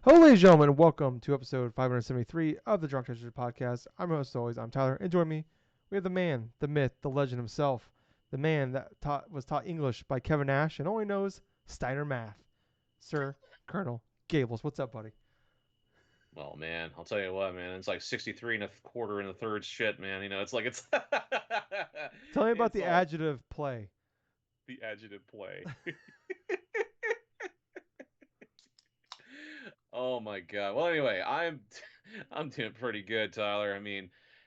Hello, ladies and gentlemen. Welcome to episode 573 of the DrunkNerds podcast. I'm your host, as always. I'm Tyler. And join me, we have the man, the myth, the legend himself, the man that was taught English by Kevin Nash and only knows Steiner math, Sir Colonel Gables. What's up, buddy? Well, man, I'll tell you what, man. It's like 63 and a quarter in the third shit, man. It's like it's Tell me about it's the all adjective play. the adjective play. Oh my God. Well, anyway, I'm doing pretty good, Tyler.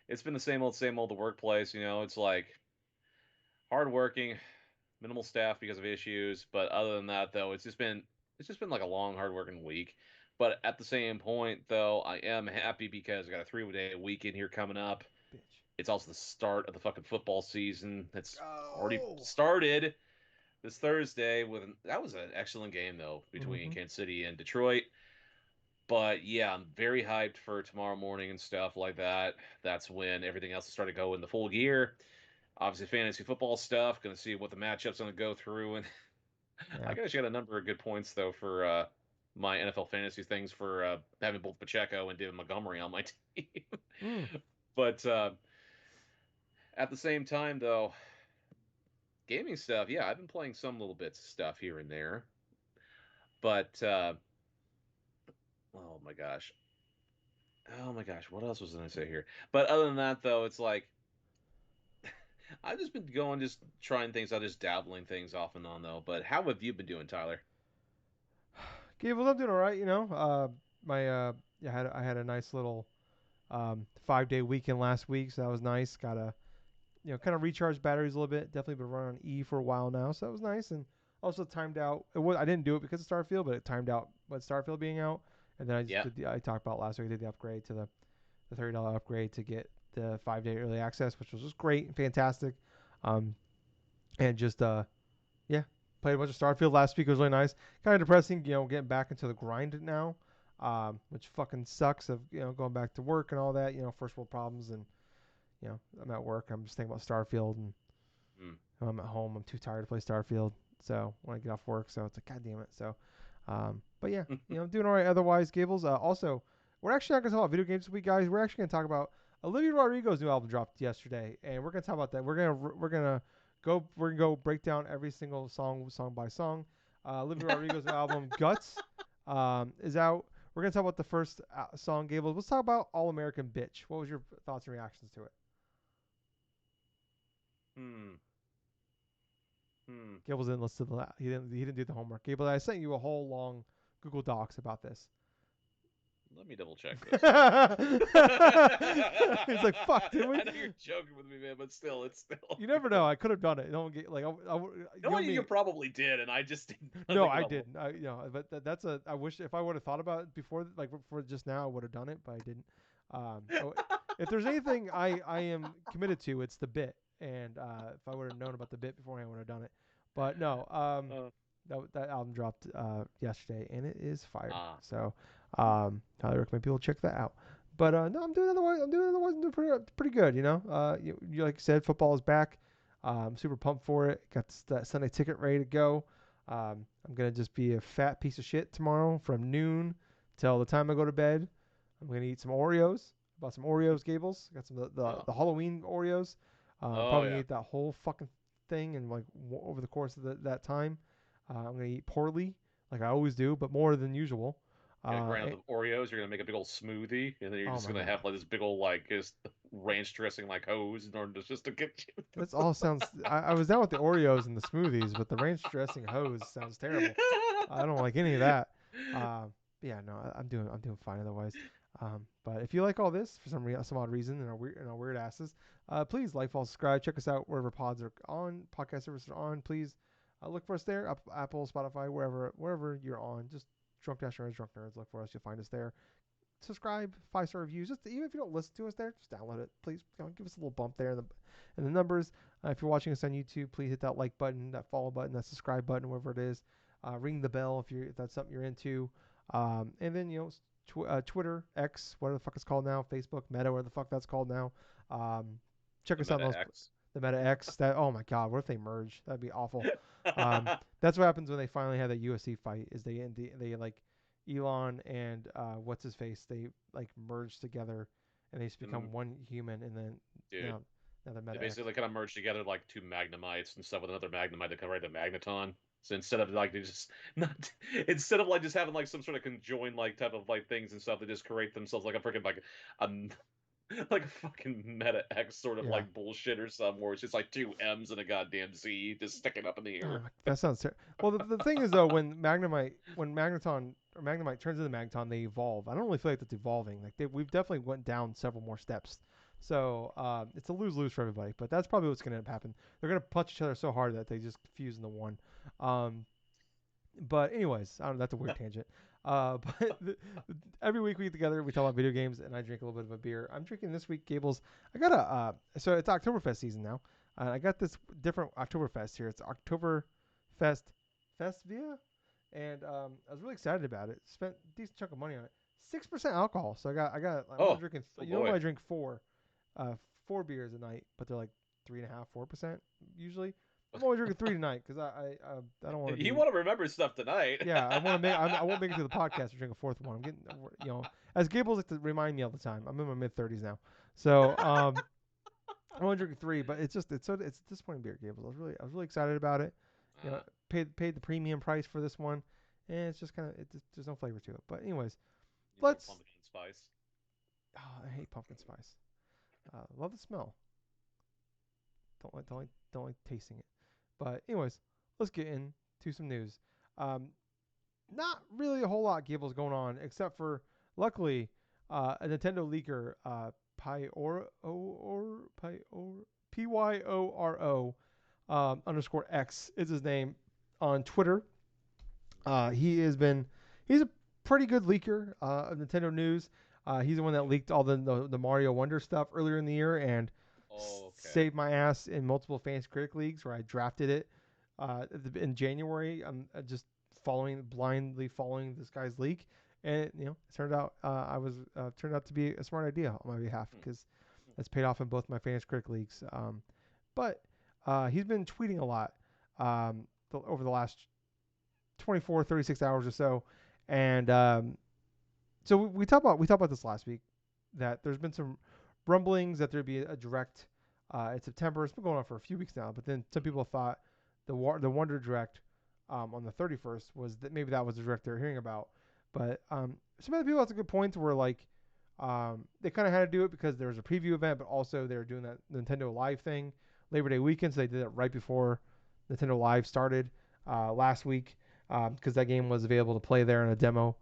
It's been the same old the workplace, It's like hardworking, minimal staff because of issues, but other than that though, it's just been like a long hardworking week. But at the same point though, I am happy because I got a 3-day weekend here coming up. Bitch. It's also the start of the fucking football season. It's already Go! started this Thursday that was an excellent game though between Mm-hmm. Kansas City and Detroit. But yeah, I'm very hyped for tomorrow morning and stuff like that. That's when everything else will start to go in the full gear. Obviously, fantasy football stuff. Going to see what the matchups going to go through, and I Yeah. actually got a number of good points though for my NFL fantasy things for having both Pacheco and David Montgomery on my team. Mm. But at the same time, though, gaming stuff, yeah, I've been playing some little bits of stuff here and there. But oh my gosh, oh my gosh, what else was I going to say here? But other than that, though, it's like I've just been going, just trying things out, just dabbling things off and on, though. But how have you been doing, Tyler? Gables, I'm doing all right. My yeah, I had a nice little 5-day weekend last week, so that was nice. Got a kind of recharge batteries a little bit. Definitely been running on E for a while now, so that was nice. And also timed out. I didn't do it because of Starfield, but it timed out with Starfield being out. And then Yeah. I talked about last week. I did the upgrade to the $30 upgrade to get the 5-day early access, which was just great and fantastic. Um, and just yeah, played a bunch of Starfield last week. It was really nice. Kind of depressing, getting back into the grind now, which fucking sucks. Of going back to work and all that. First world problems and I'm at work. I'm just thinking about Starfield, and Mm. I'm at home. I'm too tired to play Starfield. So when I get off work, so it's like, God damn it. So, but yeah, I'm doing all right. Otherwise, Gables. Also, we're actually not gonna talk about video games this week, guys. We're actually gonna talk about Olivia Rodrigo's new album dropped yesterday, and we're gonna talk about that. We're gonna go break down every single song by song. Olivia Rodrigo's new album Guts is out. We're gonna talk about the first song, Gables. Let's talk about All American Bitch. What was your thoughts and reactions to it? Hmm. Hmm. Gables didn't listen to the. He didn't do the homework. Gable, I sent you a whole long Google Docs about this. Let me double check He's this. like, "Fuck, did we?" I know you're joking with me, man, but still, it's still. You never know. I could have done it. Don't get like No, you me. probably did, and I just didn't No, think I about. didn't. But that's a. I wish if I would have thought about it before, like before just now, I would have done it, but I didn't. So if there's anything I am committed to, it's the bit. And if I would have known about the bit before, I would have done it. But no. Uh, That album dropped yesterday, and it is fire. ah. So, highly recommend people check that out. But no, I'm doing pretty good. You like you said, football is back. I'm super pumped for it. Got that Sunday ticket ready to go. I'm gonna just be a fat piece of shit tomorrow from noon till the time I go to bed. I'm gonna eat some Oreos. Bought some Oreos, Gables. Got some of Oh. the Halloween Oreos. Oh Probably yeah. ate that whole fucking thing in like over the course of that time. I'm gonna eat poorly, like I always do, but more than usual. Gonna grind And, up the Oreos. You're gonna make a big old smoothie, and then you're oh just my gonna have god, like this big old like just ranch dressing like hose in order to just to get you. that's all sounds. I was down with the Oreos and the smoothies, but the ranch dressing hose sounds terrible. I don't like any of that. Yeah, no, I'm doing fine otherwise. But if you like all this for some odd reason in our weird asses, please like, follow, subscribe, check us out wherever pods are on, podcast services are on. Please look for us there, Apple, Spotify, wherever you're on. Just Drunk Nerds. Look for us, you'll find us there. Subscribe, 5-star reviews. Just even if you don't listen to us there, just download it. Please give us a little bump there in the numbers. If you're watching us on YouTube, please hit that like button, that follow button, that subscribe button, whatever it is. Ring the bell if that's something you're into. And then Twitter, X, whatever the fuck it's called now, Facebook, Meta, whatever the fuck that's called now. Check The us out Meta on those. X. The Meta X. That, oh my god, what if they merge? That'd be awful. That's what happens when they finally have that UFC fight. Is they like, Elon and what's his face, they like merge together and they just And then, become one human, and then dude, now now they're they Meta X. basically kind of merged together like two Magnemites and stuff with another Magnemite that can write a Magneton. So instead of like they just not instead of like just having like some sort of conjoined like type of like things and stuff, they just create themselves like a freaking a like a fucking Meta X sort of Yeah. like bullshit or something where it's just like two M's and a goddamn Z just sticking up in the Oh air. my, that sounds well. The thing is though, when Magneton or Magnemite turns into Magneton, they evolve. I don't really feel like that's evolving. Like we've definitely went down several more steps. So it's a lose lose for everybody. But that's probably what's going to happen. They're going to punch each other so hard that they just fuse into one. Um, but anyways, I don't know, that's a weird tangent. But every week we get together, we talk about video games, and I drink a little bit of a beer. I'm drinking this week, Gables. I got so it's Oktoberfest season now. I got this different Oktoberfest here. It's Oktoberfest Festvia, and I was really excited about it. Spent a decent chunk of money on it. 6% alcohol. So I'm only Oh, drinking. oh Normally boy. I drink uh, four beers a night, but they're like 3.5, 4% usually. I'm only drinking three tonight because I don't want to You be want to remember stuff tonight. yeah, I want to make. I won't make it to the podcast to drink a fourth one. I'm getting, as Gables like to remind me all the time. I'm in my mid-30s now, so I'm only drinking three. But it's a disappointing beer, Gables. I was really excited about it. uh, Paid the premium price for this one, and it's just kind of there's no flavor to it. But anyways, Needs a little let's. pumpkin spice. Oh, I hate pumpkin spice. Love the smell. Don't like tasting it. But anyways, let's get into some news. Um, Not really a whole lot, Gables, going on, except for luckily a Nintendo leaker, Pyoro underscore X is his name on Twitter. He's a pretty good leaker of Nintendo news. He's the one that leaked all the Mario Wonder stuff earlier in the year and Oh, okay. saved my ass in multiple Fans Critic leagues where I drafted it in January. I'm just blindly following this guy's leak, and it turned out I was turned out to be a smart idea on my behalf Hmm. because that's paid off in both my Fans Critic leagues. But he's been tweeting a lot over the last 24, 36 hours or so, and so we talked about this last week that there's been some rumblings that there'd be a direct in September. It's been going on for a few weeks now, but then some people thought the Wonder Direct on the 31st was that maybe that was the direct they're hearing about. But some other people had some good points where like they kind of had to do it because there was a preview event, but also they were doing that Nintendo Live thing Labor Day weekend, so they did it right before Nintendo Live started last week because that game was available to play there in a demo.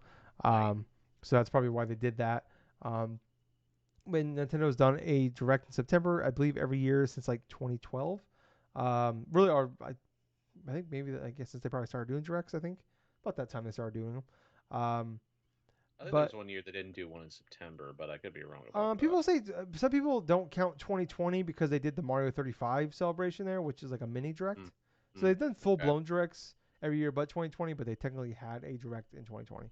Right. Um, so that's probably why they did that. Um, when Nintendo's done a direct in September, I believe every year since like 2012. Really, or I think maybe I guess since they probably started doing directs, I think about that time they started doing them. I think there's But one year they didn't do one in September, but I could be wrong about that. people say some people don't count 2020 because they did the Mario 35 celebration there, which is like a mini direct. Hmm. So Hmm. they've done full Okay. blown directs every year, but 2020. But they technically had a direct in 2020.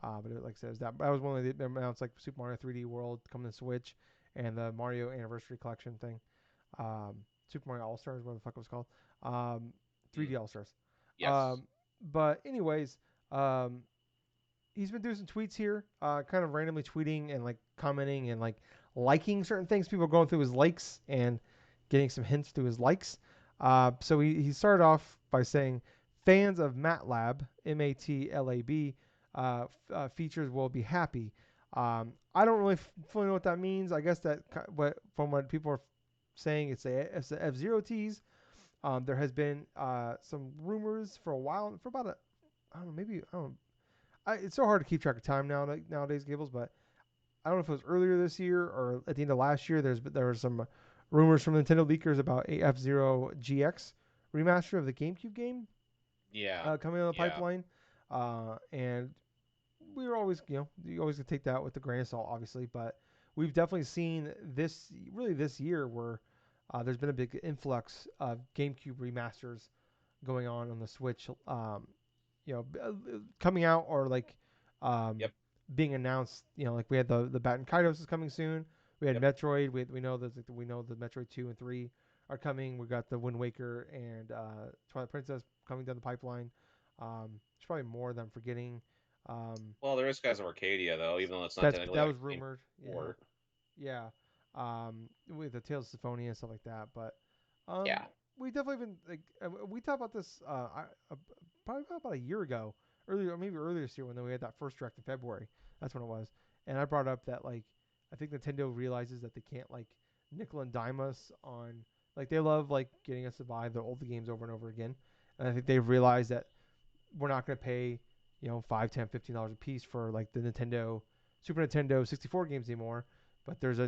But like I said, that was one of the announced like Super Mario 3D World coming to Switch and the Mario Anniversary Collection thing. Um, Super Mario All Stars, what the fuck it was called. Um, Hmm. 3D All Stars. Yes. But anyways, um, he's been doing some tweets here, kind of randomly tweeting and like commenting and like liking certain things. People are going through his likes and getting some hints through his likes. So he started off by saying fans of MATLAB, MATLAB, features will be happy. I don't really fully know what that means. I guess that from what people are saying, it's a F-Zero tease. There has been some rumors for a while, for about I don't know, maybe I don't know, it's so hard to keep track of time nowadays, Gables. But I don't know if it was earlier this year or at the end of last year. There were some rumors from Nintendo leakers about a F-Zero GX remaster of the GameCube game Yeah. coming on the Yeah. pipeline, and we were always you always have to take that with a grain of salt, obviously. But we've definitely seen this year where there's been a big influx of GameCube remasters going on the Switch. Coming out or like um, Yep. being announced. Like we had the Baton Kaitos is coming soon. We had Yep. Metroid. We know the Metroid 2 and 3 are coming. We got the Wind Waker and Twilight Princess coming down the pipeline. There's probably more that I'm forgetting. Well, there is guys of Arcadia though, even though it's not That's technically that like was a game rumored. Yeah, port. yeah. With the Tales of Symphonia and stuff like that. But um, Yeah. we definitely been like we talked about this probably about a year ago, earlier maybe earlier this year when we had that first direct in February. That's when it was, and I brought up that like I think Nintendo realizes that they can't like nickel and dime us on like they love like getting us to buy the old games over and over again, and I think they've realized that we're not going to pay, $5, 10, $15 a piece for like the Nintendo, Super Nintendo 64 games anymore. But there's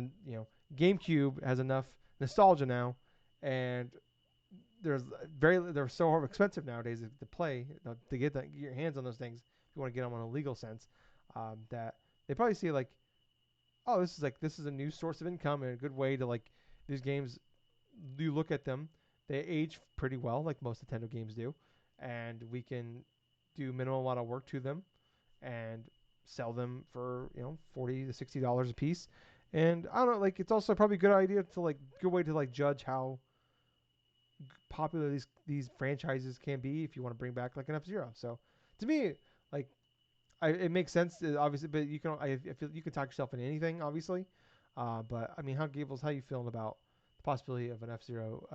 GameCube has enough nostalgia now, and they're so expensive nowadays to play to get your hands on those things if you want to get them on a legal sense. That they probably see like, oh, this is a new source of income and a good way to like these games. You look at them, they age pretty well, like most Nintendo games do, and we can do minimal amount of work to them and sell them for $40 to $60 a piece. And I don't know, like it's also probably a good idea to like good way to like judge how popular these franchises can be if you want to bring back like an F Zero. So to me, like it makes sense obviously, but I feel you can talk yourself into anything obviously. But I mean, how you feeling about the possibility of an F Zero?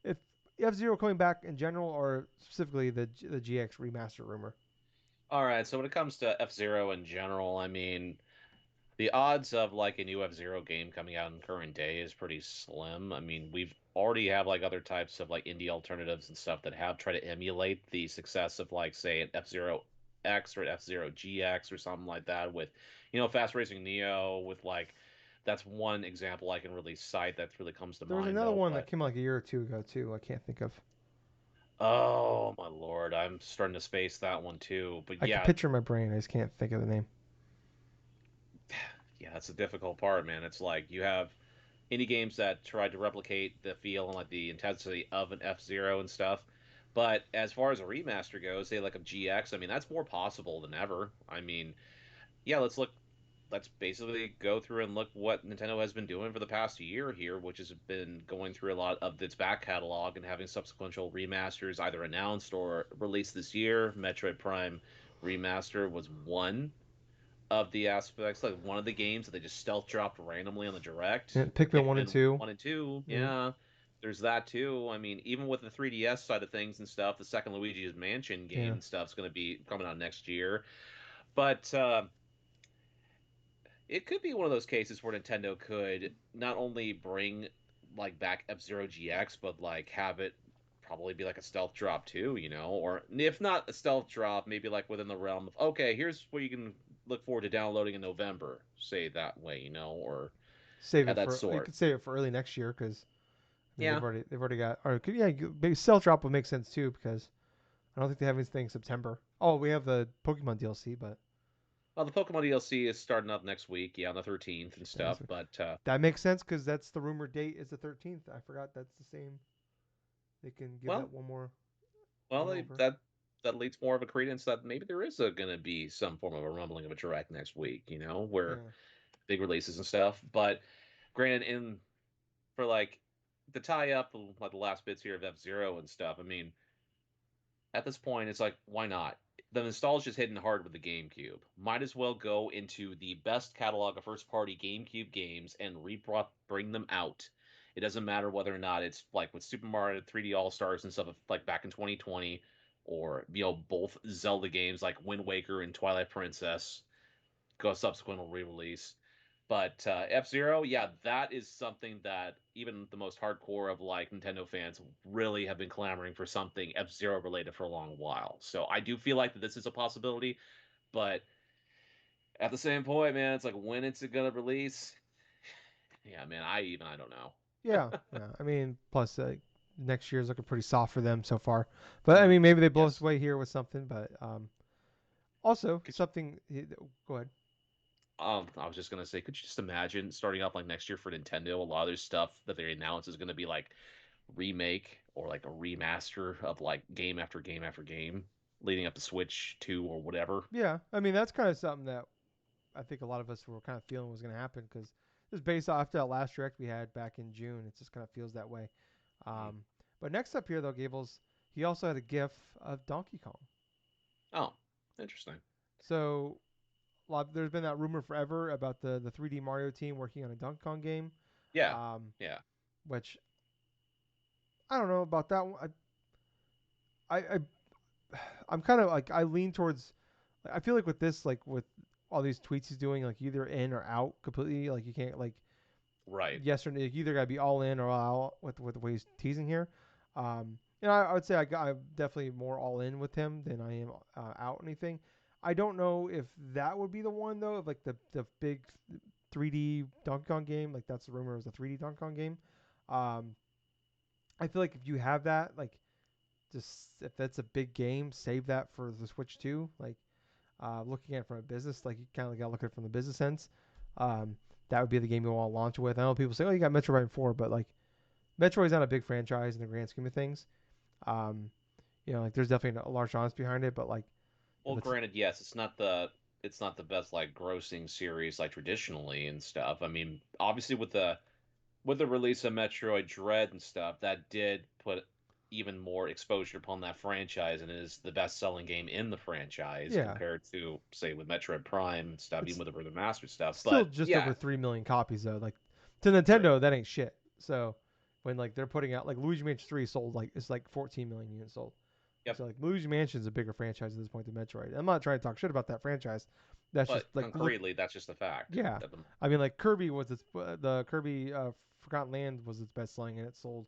If F Zero coming back in general, or specifically the GX remaster rumor? All right. So when it comes to F-Zero in general, I mean, the odds of like a new F-Zero game coming out in current day is pretty slim. I mean, we've already have like other types of like indie alternatives and stuff that have tried to emulate the success of like say an F-Zero X or an F-Zero GX or something like that with, Fast Racing Neo with like that's one example I can really cite that really comes to There was mind another though. one that But came like a year or two ago too. I can't think of. oh my lord, I'm starting to space that one too. But I can yeah, picture in my brain. I just can't think of the name. yeah, that's the difficult part, man. It's like you have indie games that try to replicate the feel and like the intensity of an F Zero and stuff. But as far as a remaster goes, say like a GX, I mean that's more possible than ever. I mean, yeah, let's look. Let's basically go through and look what Nintendo has been doing for the past year here, which has been going through a lot of its back catalog and having subsequential remasters either announced or released this year. Metroid Prime Remaster was one of the aspects, like one of the games that they just stealth dropped randomly on the direct. Yeah, Pikmin one and Pikmin two. 1 and 2, Yeah, yeah. There's that too. I mean, even with the 3DS side of things and stuff, the second Luigi's Mansion game yeah. and stuff's going to be coming out next year. But it could be one of those cases where Nintendo could not only bring like back F-Zero GX, but like have it probably be like a stealth drop too, or if not a stealth drop, maybe like within the realm of okay, here's what you can look forward to downloading in November, say that way, or Save at it that for you sort. could save it for early next year because I mean Yeah. they've already got or yeah maybe Cell Drop would make sense too because I don't think they have anything in September. Oh, we have the Pokemon DLC, but Well, the Pokemon DLC is starting up next week, yeah, on the 13th and that, is, stuff. But that makes sense because that's the rumored date is the 13th. I forgot that's the same. They can give that well, one more well, one over. that leads more of a credence that maybe there is going to be some form of a rumbling of a direct next week, where Yeah. big releases and stuff. But granted, in for like the tie up like the last bits here of F-Zero and stuff. I mean, at this point, it's like why not? The nostalgia's hitting hard with the GameCube. Might as well go into the best catalog of first-party GameCube games and bring them out. It doesn't matter whether or not it's like with Super Mario 3D All Stars and stuff like back in 2020, or both Zelda games like Wind Waker and Twilight Princess go subsequent re-release. But F Zero, yeah, that is something that even the most hardcore of like Nintendo fans really have been clamoring for something F Zero related for a long while. So I do feel like that this is a possibility, but at the same point, man, it's like when it's gonna release. Yeah, man, I don't know. Yeah, yeah. I mean, plus next year's looking pretty soft for them so far. But I Mm, mean, maybe they blow us yes. away here with something. But also Could something. Go ahead. I was just gonna say, could you just imagine starting off like next year for Nintendo? A lot of their stuff that they announce is gonna be like remake or like a remaster of like game after game after game leading up to Switch 2 or whatever. Yeah, I mean that's kind of something that I think a lot of us were kind of feeling was going to happen because just based off that last direct we had back in June, it just kind of feels that way. Mm. But next up here though, Gables, he also had a GIF of Donkey Kong. Oh, interesting. So there's been that rumor forever about the 3D Mario team working on a Donkey Kong game, Yeah, um, yeah, which I don't know about that one. I I'm kind of like I lean towards. I feel like with this, like with all these tweets he's doing, like either in or out completely. Like you can't like right. yes or no. You either gotta be all in or all out with the way he's teasing here. And I would say I'm definitely more all in with him than I am out anything. I don't know if that would be the one though, of like the big 3D Donkey Kong game. Like that's the rumor, was a 3D Donkey Kong game. Um, I feel like if you have that, like just if that's a big game, save that for the Switch 2. Like looking at it from a business, like you kind of got to look at it from the business sense. Um, that would be the game you want to launch with. I know people say, "Oh, you got Metroid 4," but like Metroid's not a big franchise in the grand scheme of things. Um, like there's definitely a large audience behind it, but like if Well, it's granted, yes, it's not the best like grossing series like traditionally and stuff. I mean, obviously with the release of Metroid Dread and stuff, that did put even more exposure upon that franchise and is the best selling game in the franchise yeah, compared to say with Metroid Prime and stuff, even it's with the remastered stuff. still But just yeah, over 3 million copies though. Like to true. Nintendo, that ain't shit. So when like they're putting out like Luigi Mansion 3 sold like it's like 14 million units sold. Yep. So like Luigi Mansion's a bigger franchise at this point than Metroid. I'm not trying to talk shit about that franchise. That's just But like look, concretely, that's just a fact. yeah. That the I mean like Kirby was the Kirby Forgotten Land was its best selling and it sold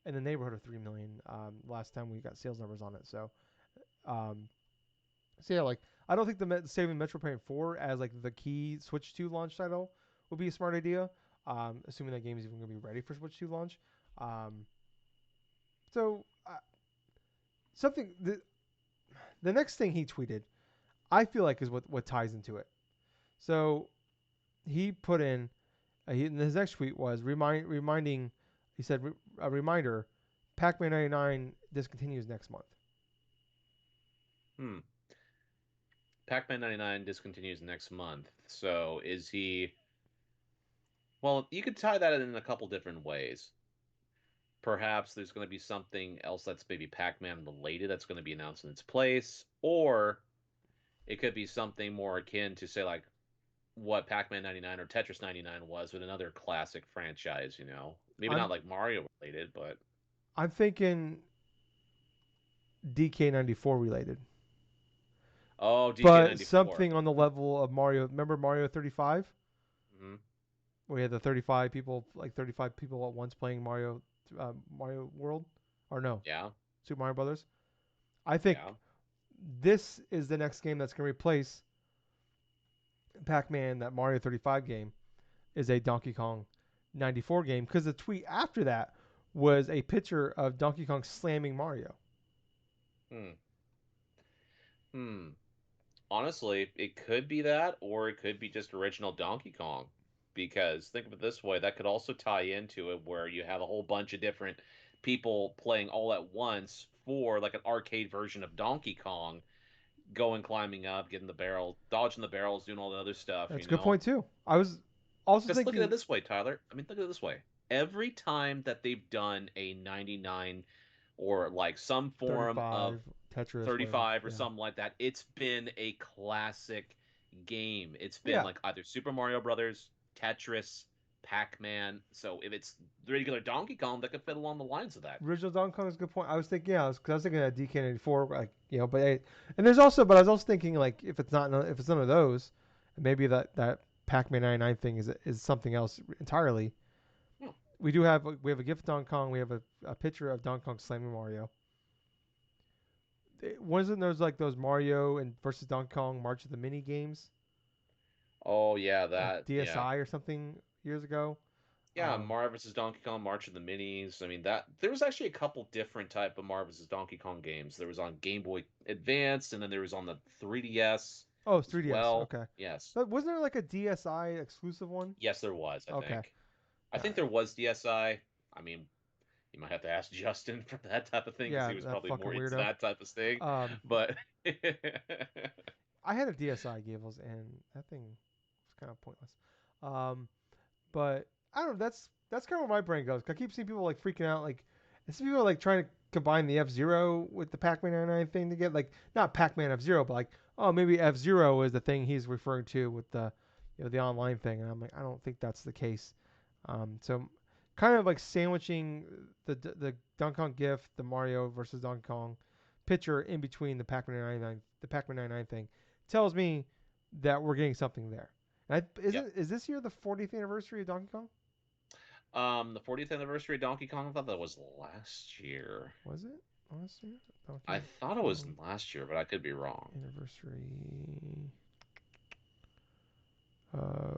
in the neighborhood of 3 million last time we got sales numbers on it. Um, so yeah, like I don't think saving Metroid Prime 4 as like the key Switch 2 launch title would be a smart idea. Assuming that game is even going to be ready for Switch 2 launch. Um, so something the next thing he tweeted, I feel like is what ties into it. So he put in his next tweet was reminding. He said a reminder, Pac-Man 99 discontinues next month. hmm. Pac-Man 99 discontinues next month. So is he? Well, you could tie that in a couple different ways. Perhaps there's going to be something else that's maybe Pac-Man related that's going to be announced in its place, or it could be something more akin to say like what Pac-Man 99 or Tetris 99 was with another classic franchise. Maybe not I'm like Mario related, but I'm thinking DK94 related. oh, But DK94. something on the level of Mario. Remember Mario 35, Hmm. where we had the 35 people at once playing Mario World, or no, Yeah, Super Mario Brothers. I think yeah. this is the next game that's going to replace Pac-Man. That Mario 35 game is a Donkey Kong 94 game because the tweet after that was a picture of Donkey Kong slamming Mario. Hmm. Hmm. Honestly, it could be that, or it could be just original Donkey Kong. Because think of it this way, that could also tie into it where you have a whole bunch of different people playing all at once for like an arcade version of Donkey Kong, going climbing up, getting the barrel, dodging the barrels, doing all the other stuff, That's a good point too. I was also Because look at it thinking this way, Tyler. I mean, look at it this way. Every time that they've done a 99 or like some form of 35 Tetris, whatever. 35 or Yeah, something like that, it's been a classic game. It's been yeah. like either Super Mario Brothers, Tetris, Pac-Man. So if it's the regular Donkey Kong, that could fit along the lines of that. Original Donkey Kong is a good point. I was thinking, yeah, because I was thinking of DK94, like and there's also, but I was also thinking like if it's none of those, maybe that Pac-Man 99 thing is something else entirely. Hmm. We have a gift of Donkey Kong. We have a picture of Donkey Kong slamming Mario. Wasn't there's like those Mario and versus Donkey Kong March of the Mini games, Oh yeah, like yeah. DSi or something years ago? Yeah, Um, Mario vs. Donkey Kong, March of the Minis. I mean, that there was actually a couple different type of Mario vs. Donkey Kong games. There was on Game Boy Advance, and then there was on the 3DS oh, it's as 3DS. well. Okay, Yes, but wasn't there like a DSi exclusive one? yes, there was. I Okay, think. I all think right. there was DSi. I mean, you might have to ask Justin for that type of thing because Yeah, he was that probably fucking more into weirdo. that type of thing. Um, But I had a DSi Gables, and that thing was kind of pointless. Um, but I don't know. That's kind of where my brain goes. 'Cause I keep seeing people like freaking out. Like, I see people like trying to combine the F Zero with the Pac-Man 99 thing to get like not Pac-Man F Zero, but like oh, maybe F Zero is the thing he's referring to with the, the online thing, and I'm like, I don't think that's the case. So kind of like sandwiching the Donkey Kong gift, the Mario versus Donkey Kong picture in between the Pac-Man 99 thing, tells me that we're getting something there. And Yep. is this year the 40th anniversary of Donkey Kong? The 40th anniversary of Donkey Kong. I thought that was last year. Was it last year? I Donkey thought it was Kong last year, but I could be wrong. anniversary.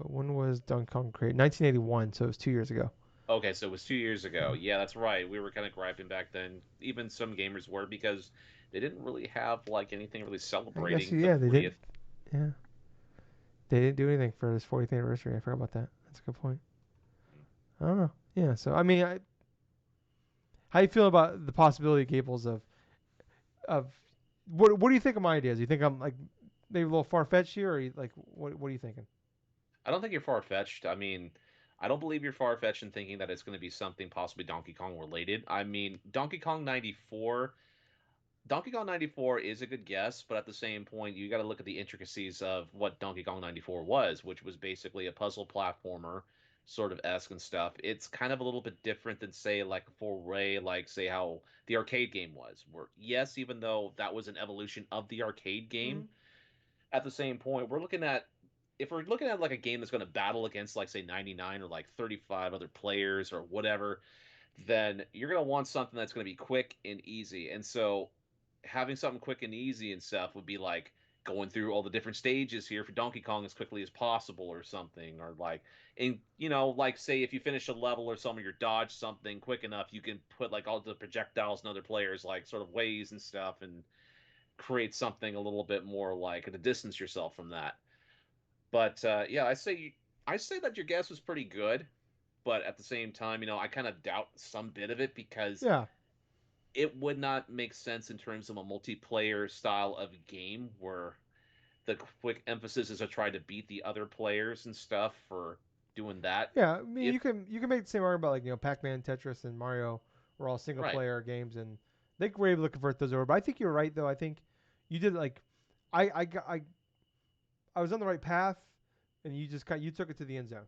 When was Donkey Kong created? 1981, so it was 2 years ago. Okay, so it was 2 years ago. Yeah. Yeah, that's right. We were kind of griping back then. Even some gamers were because they didn't really have like anything really I guess celebrating the yeah, they didn't. 40th. Yeah, they didn't do anything for his 40th anniversary. I forgot about that. That's a good point. I don't know. Yeah. So I mean, how you feel about the possibility, Gables, of what do you think of my ideas? You think I'm like maybe a little far fetched here, or like what are you thinking? I don't think you're far fetched. I mean, I don't believe you're far fetched in thinking that it's going to be something possibly Donkey Kong related. I mean, Donkey Kong 94 is a good guess, but at the same point, you got to look at the intricacies of what Donkey Kong 94 was, which was basically a puzzle platformer sort of esque and stuff. It's kind of a little bit different than, say, like a foray, like, say, how the arcade game was. Where, yes, even though that was an evolution of the arcade Mm-hmm. game, at the same point, if we're looking at like a game that's going to battle against, like, say, 99 or like 35 other players or whatever, then you're going to want something that's going to be quick and easy. And so having something quick and easy and stuff would be like going through all the different stages here for Donkey Kong as quickly as possible or something, or like, and like, say if you finish a level or something, you dodge something quick enough, you can put like all the projectiles in other players like sort of ways and stuff and create something a little bit more like to distance yourself from that. But yeah, I say that your guess was pretty good, but at the same time, I kind of doubt some bit of it because Yeah. it would not make sense in terms of a multiplayer style of game where the quick emphasis is to try to beat the other players and stuff for doing that. Yeah. I mean, If you can make the same argument about like Pac-Man, Tetris, and Mario were all single right, player games, and they were able to convert those over. But I think you're right though. I think you did like I was on the right path, and you took it to the end zone.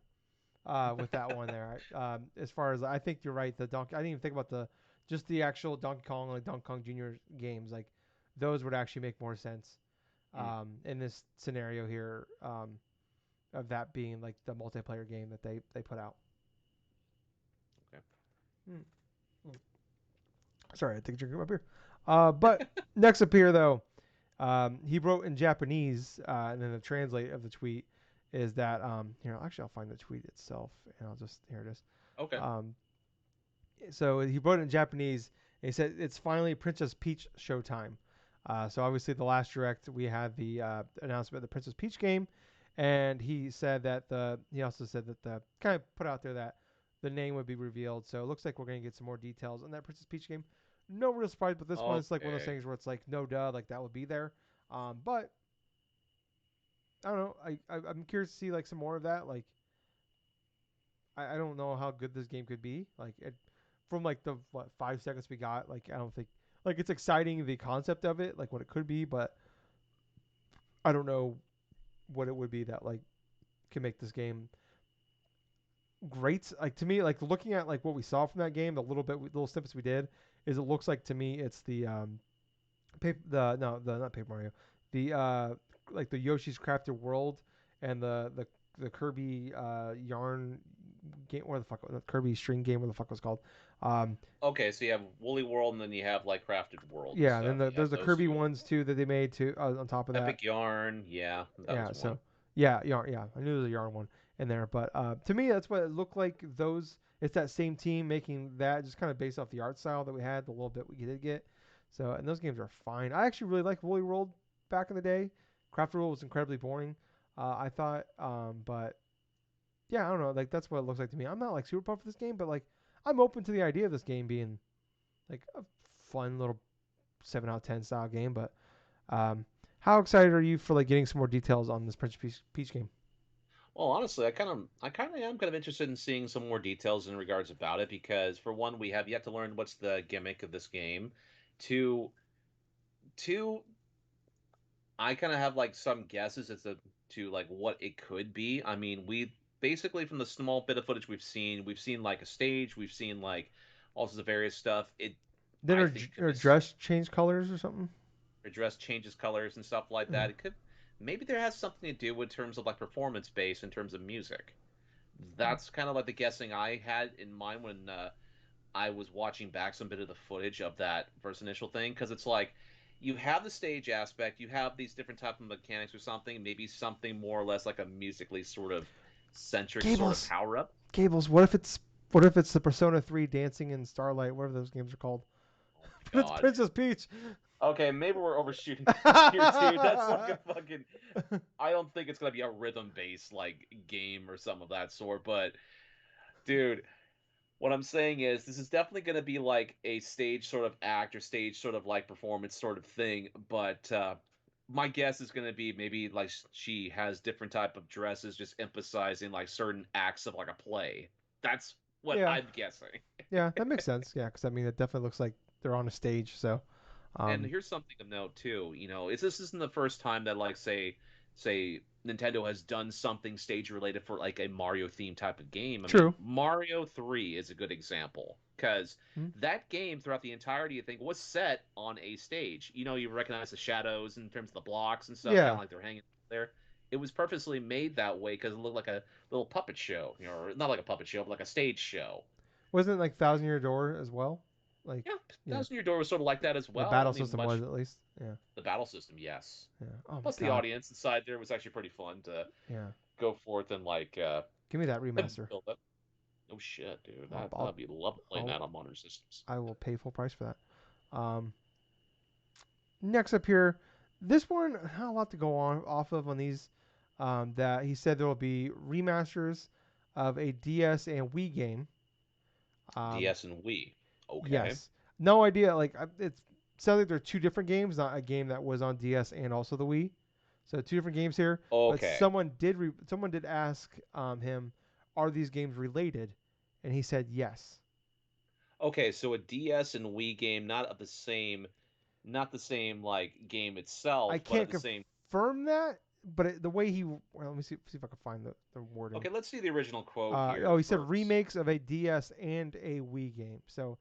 With that one there. As far as I think you're right, the Donkey. I didn't even think about the just the actual Donkey Kong like Donkey Kong Junior games. Like those would actually make more sense mm, in this scenario here of that being like the multiplayer game that they put out. okay, Mm. Mm. Sorry, I take a drink of my beer. But next up here though, he wrote in Japanese, and then the translate of the tweet is that here actually I'll find the tweet itself and I'll just here it is. okay, Um, so he wrote it in Japanese. And he said it's finally Princess Peach showtime. So obviously the last direct we had the announcement of the Princess Peach game, and he also said that the kind of put out there that the name would be revealed. So it looks like we're gonna get some more details on that Princess Peach game. No real surprise, but this one it's like one of those okay. things where it's like no duh, like that would be there. But I don't know. I'm curious to see like some more of that. Like I don't know how good this game could be. Like from like the 5 seconds we got, like I don't think like it's exciting the concept of it, like what it could be, but I don't know what it would be that like can make this game great. Like to me, like looking at like what we saw from that game, the little snippets we did, is it looks like to me it's the the no the not Paper Mario, the like the Yoshi's Crafted World and the Kirby yarn game, what the fuck, the Kirby string game, what the fuck was it called. Um, Okay, so you have Woolly World and then you have like Crafted World and yeah, and then stuff. You there's have the those Kirby two. ones too that they made too on top of that. Epic Yarn, yeah, that Yeah, was so one. yeah, yarn, yeah, I knew there was a yarn one in there, but to me that's what it looked like. Those it's that same team making that just kind of based off the art style that we had, the little bit we did get. So and those games are fine. I actually really liked Woolly World back in the day. Craft World was incredibly boring. I thought, but yeah, I don't know. Like that's what it looks like to me. I'm not like super pumped for this game, but like I'm open to the idea of this game being like a fun little 7 out of 10 style game. But um, how excited are you for like getting some more details on this Princess Peach game? Well, honestly, I kind of am kind of interested in seeing some more details in regards about it because, for one, we have yet to learn what's the gimmick of this game. Two, two, I kind of have like some guesses as to like what it could be. I mean, we basically from the small bit of footage we've seen like a stage, we've seen like all sorts of various stuff. It, Did I her, think, could her be dress change colors or something? her dress changes colors and stuff like Yeah. that. It could maybe there has something to do with terms of like performance based in terms of music. That's kind of like the guessing I had in mind when I was watching back some bit of the footage of that first initial thing because it's like you have the stage aspect, you have these different type of mechanics or something, maybe something more or less like a musically sort of centric sort of Gables, power up. Gables. What if it's the Persona 3 Dancing in Starlight, whatever those games are called? Oh my But it's god. Princess Peach. Okay, maybe we're overshooting things here too. That's like a fucking. I don't think it's gonna be a rhythm based like game or some of that sort, but dude, what I'm saying is, this is definitely going to be like a stage sort of act or stage sort of like performance sort of thing. But my guess is going to be maybe like she has different type of dresses, just emphasizing like certain acts of like a play. That's what Yeah, I'm guessing. yeah, that makes sense. Yeah, because I mean, it definitely looks like they're on a stage. So, And um, here's something of note too. You know, is this isn't the first time that like say Nintendo has done something stage related for like a Mario themed type of game. I mean, true. Mario 3 is a good example because Hmm. that game throughout the entirety, I think, was set on a stage. You know, you recognize the shadows in terms of the blocks and stuff, kind of Yeah, like they're hanging there. It was purposely made that way because it looked like a little puppet show, you know, or not like a puppet show, but like a stage show. wasn't it like Thousand Year Door as well? Like, Yeah, yeah, Thousand Year Door was sort of like that as the well. battle Only system was much at least. Yeah, the battle system, yes. yeah. Oh my Plus, the god. audience inside there was actually pretty fun to Yeah, go forth and like give me that remaster. build up. Oh shit, dude, I'll, that'd I'll, be lovely playing I'll that on modern systems. I will pay full price for that. Next up here, this one not a lot to go on off of on these. That he said there will be remasters of a DS and Wii game. Um, DS and Wii. Okay. yes, no idea. Like it sounds like they're two different games, not a game that was on DS and also the Wii. So two different games here. But Okay. someone did ask him, are these games related? And he said yes. Okay, so a DS and Wii game, not the same like game I itself, but at can't the same. confirm that, but the way let me see if I can find the wording. Okay, let's see the original quote here Oh, he said first. remakes of a DS and a Wii game. So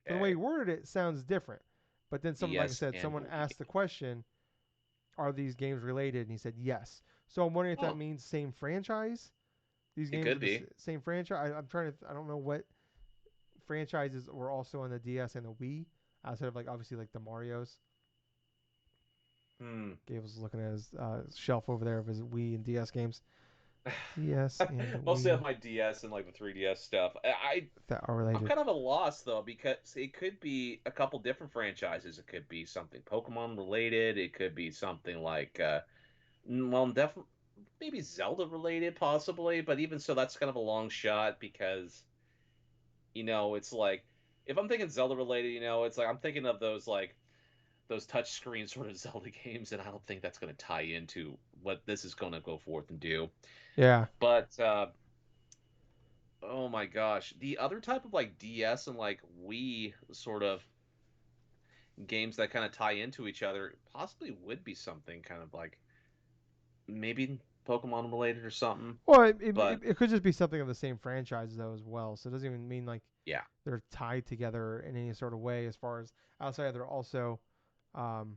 from the way he Okay. worded it, it sounds different. But then someone, like I DS said, and someone Wii asked the game. question, "Are these games related?" And he said yes. So I'm wondering if that Huh. means same franchise. These It games are could the be. same franchise. I'm trying to. I don't know what franchises were also on the DS and the Wii, outside of like obviously like the Mario's. Hmm. Gabe was looking at his shelf over there of his Wii and DS games. DS and Mostly on Wii my DS and like the 3DS stuff. that are I'm related. kind of at a loss though because it could be a couple different franchises. It could be something Pokemon related. It could be something like well, definitely maybe Zelda related possibly, but even so that's kind of a long shot because it's like if I'm thinking Zelda related, it's like I'm thinking of those like those touch screen sort of Zelda games and I don't think that's going to tie into what this is going to go forth and do. Yeah. But oh my gosh, the other type of like DS and like Wii sort of games that kind of tie into each other possibly would be something kind of like maybe Pokemon related or something. Well, it, But it, it could just be something of the same franchise though as well. So it doesn't even mean like yeah. they're tied together in any sort of way. As far as outside, they're also, um,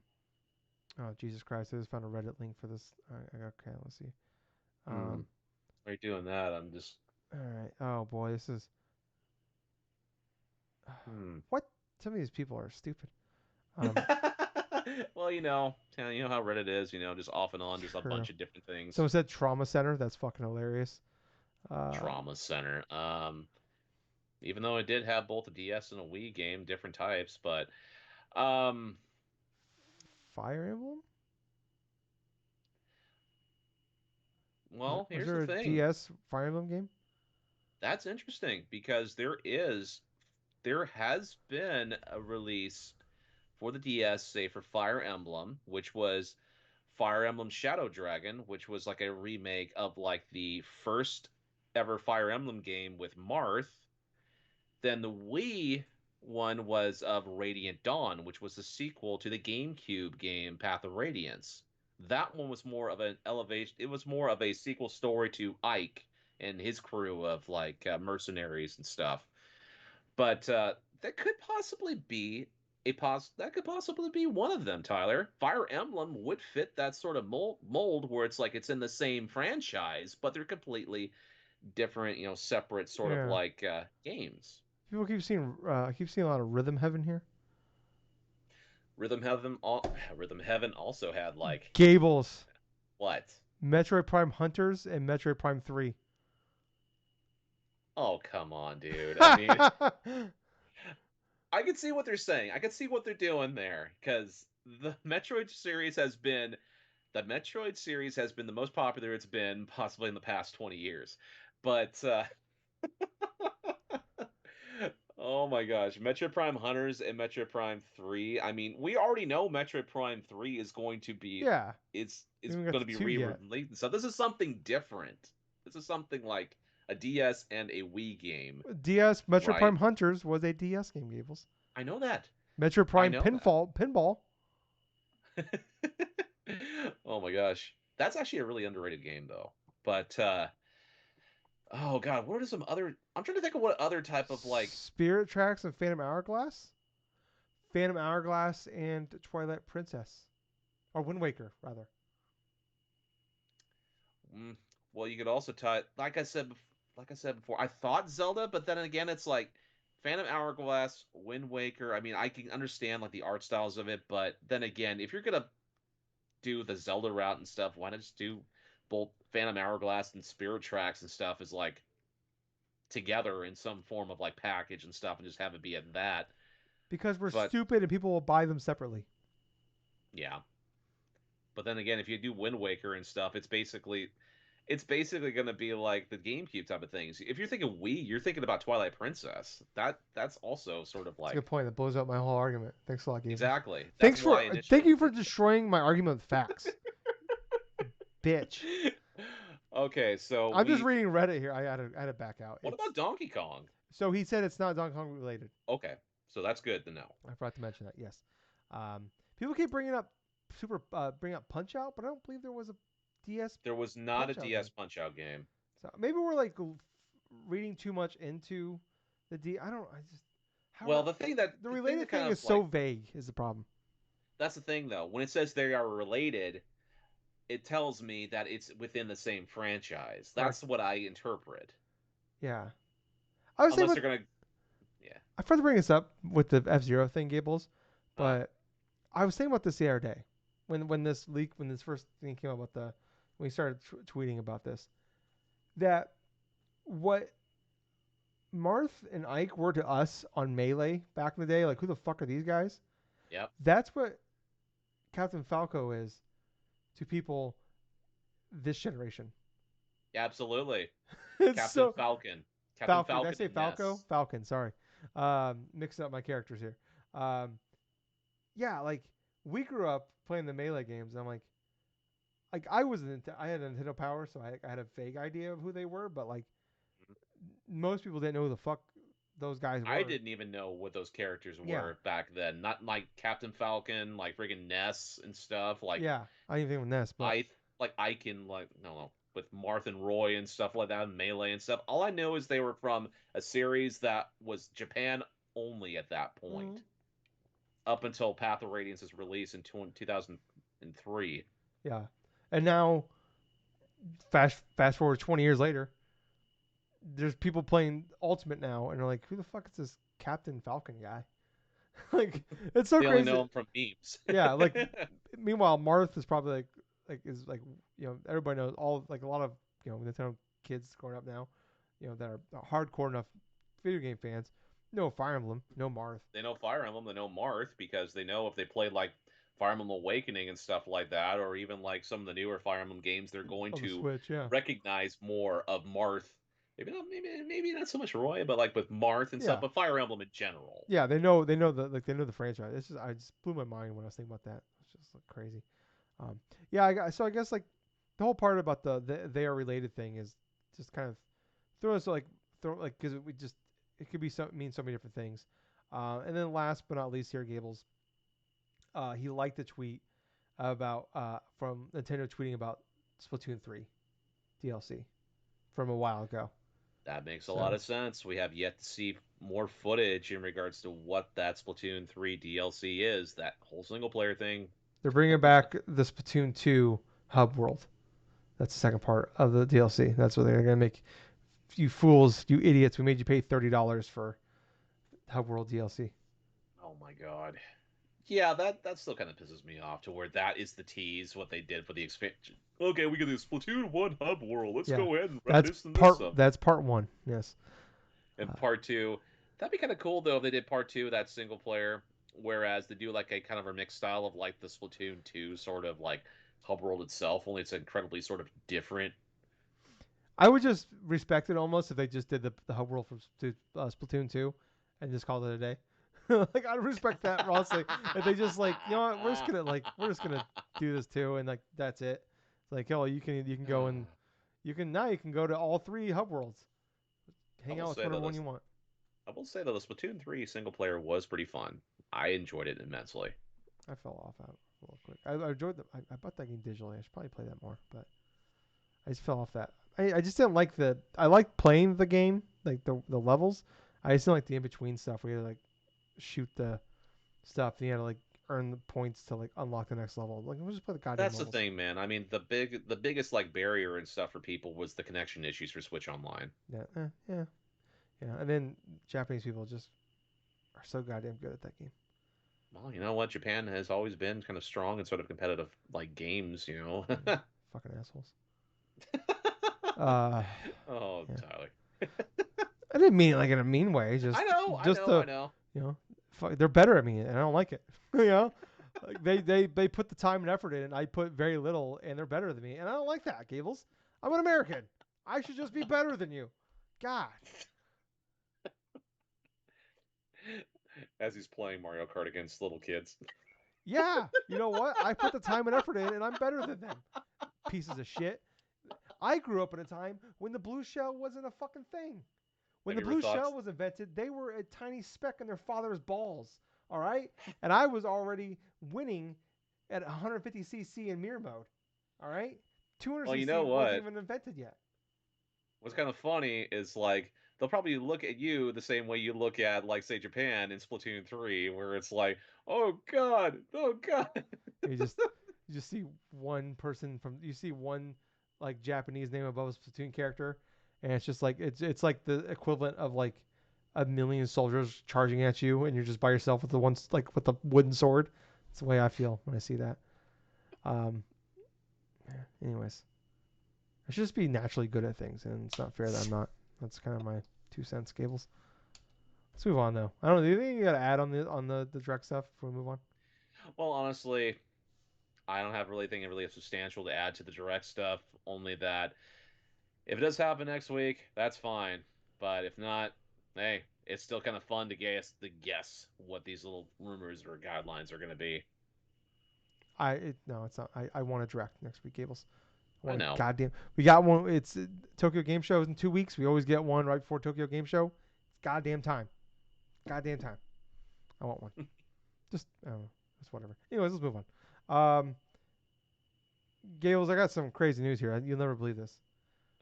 oh Jesus Christ! I just found a Reddit link for this. Okay, let's see. Hmm. Um, Are you doing that? I'm just all right. Oh boy, this is hmm. what. Some of these people are stupid. Um, Well, you know how Reddit is, just off and on, just a true. bunch of different things. Someone said trauma center. That's fucking hilarious. Uh, Trauma Center. Even though it did have both a DS and a Wii game, different types, but um, Fire Emblem. well, Was here's the there a thing. DS Fire Emblem game? That's interesting because there has been a release for the DS, say for Fire Emblem, which was Fire Emblem Shadow Dragon, which was like a remake of like the first ever Fire Emblem game with Marth. Then the Wii one was of Radiant Dawn, which was the sequel to the GameCube game Path of Radiance. That one was more of an elevation. It was more of a sequel story to Ike and his crew of like mercenaries and stuff. But that could possibly be that could possibly be one of them, Tyler. Fire Emblem would fit that sort of mold where it's like it's in the same franchise, but they're completely different, separate sort of Yeah. like games. People keep seeing a lot of Rhythm Heaven here. Rhythm Heaven also had like Gables, what? Metroid Prime Hunters, and Metroid Prime 3. Oh, come on, dude. I mean, I can see what they're saying. I can see what they're doing there because the Metroid series has been the most popular it's been possibly in the past 20 years. But oh my gosh, Metroid Prime Hunters and Metroid Prime 3. I mean, we already know Metroid Prime 3 is going to be Yeah. We it's haven't got going the to be 2 yet. re-released. So this is something different. This is something like a DS and a Wii game, DS Metroid right? Prime Hunters was a DS game, Gables. I know that. Metroid I Prime know that. Pinball. Oh my gosh. That's actually a really underrated game though. But oh god, what are some other I'm trying to think of what other type of like Spirit Tracks and Phantom Hourglass. Phantom Hourglass and Twilight Princess. Or Wind Waker, rather. mm, well, you could also tie like I said before, I thought Zelda, but then again it's like Phantom Hourglass, Wind Waker. I mean, I can understand like the art styles of it, but then again, if you're going to do the Zelda route and stuff, why not just do both Phantom Hourglass and Spirit Tracks and stuff as like together in some form of like package and stuff and just have it be at that. Because we're But stupid and people will buy them separately. yeah. But then again, if you do Wind Waker and stuff, it's basically going to be like the GameCube type of things. If you're thinking Wii, you're thinking about Twilight Princess. That's also sort of That's a good like point. That blows up my whole argument. Thanks a lot, Gables. exactly. That's why Thank initially. you for destroying my argument with facts. Bitch. Okay, so I'm just reading Reddit here. I had to back out. what about Donkey Kong? So he said it's not Donkey Kong related. Okay, so that's good to know. I forgot to mention that. Yes. People keep bringing up Punch Out, but I don't believe there was a DS There was not a Punch Out DS game. Punch Out game. So maybe we're like reading too much into the D. I don't. I just Well, how the the thing that related thing kind is of so like vague is the problem. that's the thing though. When it says they are related, it tells me that it's within the same franchise. Right. That's what I interpret. Yeah. I was saying Unless with they're gonna, yeah. I forgot to bring this up with the F-Zero thing, Gables, Uh, but I was thinking about this the other day when this first thing came out about when we started tweeting about this, that what Marth and Ike were to us on Melee back in the day, like who the fuck are these guys? yep. That's what Captain Falco is to people this generation. Absolutely. It's Captain so Falcon. Captain Falcon. Did I Falcon say in Falco? Ness. Falcon. Sorry, mixing up my characters here. Um, yeah, like we grew up playing the Melee games, and I'm like I had a Nintendo Power, so I had a vague idea of who they were, but like most people didn't know who the fuck those guys I were. didn't even know what those characters Yeah, were back then. Not like Captain Falcon, like friggin' Ness and stuff. Like yeah. I didn't think with Ness, but I can like no with Marth and Roy and stuff like that, and Melee and stuff. All I know is they were from a series that was Japan only at that mm, point, up until Path of Radiance is released in 2003. yeah. And now fast forward 20 years later, there's people playing Ultimate now, and they're like, who the fuck is this Captain Falcon guy? Like it's so They only crazy. know him from memes. Yeah, like meanwhile, Marth is probably like everybody knows all like a lot of Nintendo kids growing up now, that are hardcore enough video game fans. No Fire Emblem, no Marth. They know Fire Emblem, they know Marth because they know if they played like Fire Emblem Awakening and stuff like that, or even like some of the newer Fire Emblem games, they're going On the to Switch, yeah, recognize more of Marth. Maybe not so much Roy, but like with Marth and stuff, yeah, but Fire Emblem in general. yeah. They know the franchise. It's just I just blew my mind when I was thinking about that. It's just like crazy. Yeah. I guess like the whole part about they are related thing is just kind of throw like because it could be mean so many different things. And then last but not least here, Gables, he liked the tweet about from Nintendo tweeting about Splatoon 3 DLC from a while ago. That makes a lot So of sense. We have yet to see more footage in regards to what that Splatoon 3 DLC is. That whole single player thing. they're bringing back the Splatoon 2 hub world. That's the second part of the DLC. That's what they're gonna make. You fools, you idiots! We made you pay $30 for hub world DLC. Oh my god. Yeah, that still kind of pisses me off to where that is the tease, what they did for the expansion. Okay, we get the Splatoon 1 hub world. Let's Yeah, go ahead and that's reminisce in this part. stuff. That's part one. Yes. And Uh, part two, that'd be kind of cool though if they did part two of that single player, whereas they do like a kind of a mixed style of like the Splatoon 2 sort of like hub world itself, only it's incredibly sort of different. I would just respect it almost if they just did the hub world from Splatoon 2 and just called it a day. Like I'd respect that honestly. If they just like, you know what, we're just gonna do this too and like that's it. It's like, oh, you can go and you can go to all three hub worlds. I Hang will out with say though whatever one this you want. I will say though the Splatoon 3 single player was pretty fun. I enjoyed it immensely. I fell off that real quick. I enjoyed the. I bought that game digitally. I should probably play that more, but I just fell off that. I just didn't like the. I liked playing the game, like the levels. I just didn't like the in between stuff where you had to like shoot the stuff. And you had to like earn the points to like unlock the next level. Like, let's just play the goddamn That's the levels. thing, man. I mean, the biggest like barrier and stuff for people was the connection issues for Switch Online. Yeah, yeah, yeah. And then Japanese people just are so goddamn good at that game. Well, you know what? Japan has always been kind of strong and sort of competitive like games, you Yeah, know. fucking assholes. Uh, Oh, yeah. Tyler. I didn't mean it like in a mean way. I Just, know, I just know, the, I know. you know, they're better at me, and I don't like it. You know, like they put the time and effort in, and I put very little, and they're better than me, and I don't like that, Gables. I'm an American. I should just be better than you. God. As he's playing Mario Kart against little kids. Yeah. You know what? I put the time and effort in, and I'm better than them. Pieces of shit. I grew up in a time when the blue shell wasn't a fucking thing. When Have the you ever blue thought? shell was invented, they were a tiny speck in their father's balls. All right, and I was already winning at 150cc in mirror mode. All right, Well, you know 200cc wasn't what? even invented yet. What's kind of funny is like they'll probably look at you the same way you look at like say Japan in Splatoon 3, where it's like, oh god. You just you just see one person from you see one like Japanese name above a Splatoon character, and it's just like it's like the equivalent of like a million soldiers charging at you, and you're just by yourself with the one like with the wooden sword. It's the way I feel when I see that. Um, anyways, I should just be naturally good at things, and it's not fair that I'm not. That's kind of my 2 cents, Gables. Let's move on though. I don't know. Do you think you got to add on the direct stuff before we move on? Well, honestly, I don't have really anything really substantial to add to the direct stuff. Only that if it does happen next week, that's fine. But if not, hey, it's still kind of fun to guess what these little rumors or guidelines are going to be. No, it's not. I want a direct next week, Gables. I I want a know. goddamn. We got one. It's Tokyo Game Show is in 2 weeks. We always get one right before Tokyo Game Show. It's goddamn time. Goddamn time. I want one. Just I don't know. It's whatever. Anyways, let's move on. Gables, I got some crazy news here. You'll never believe this.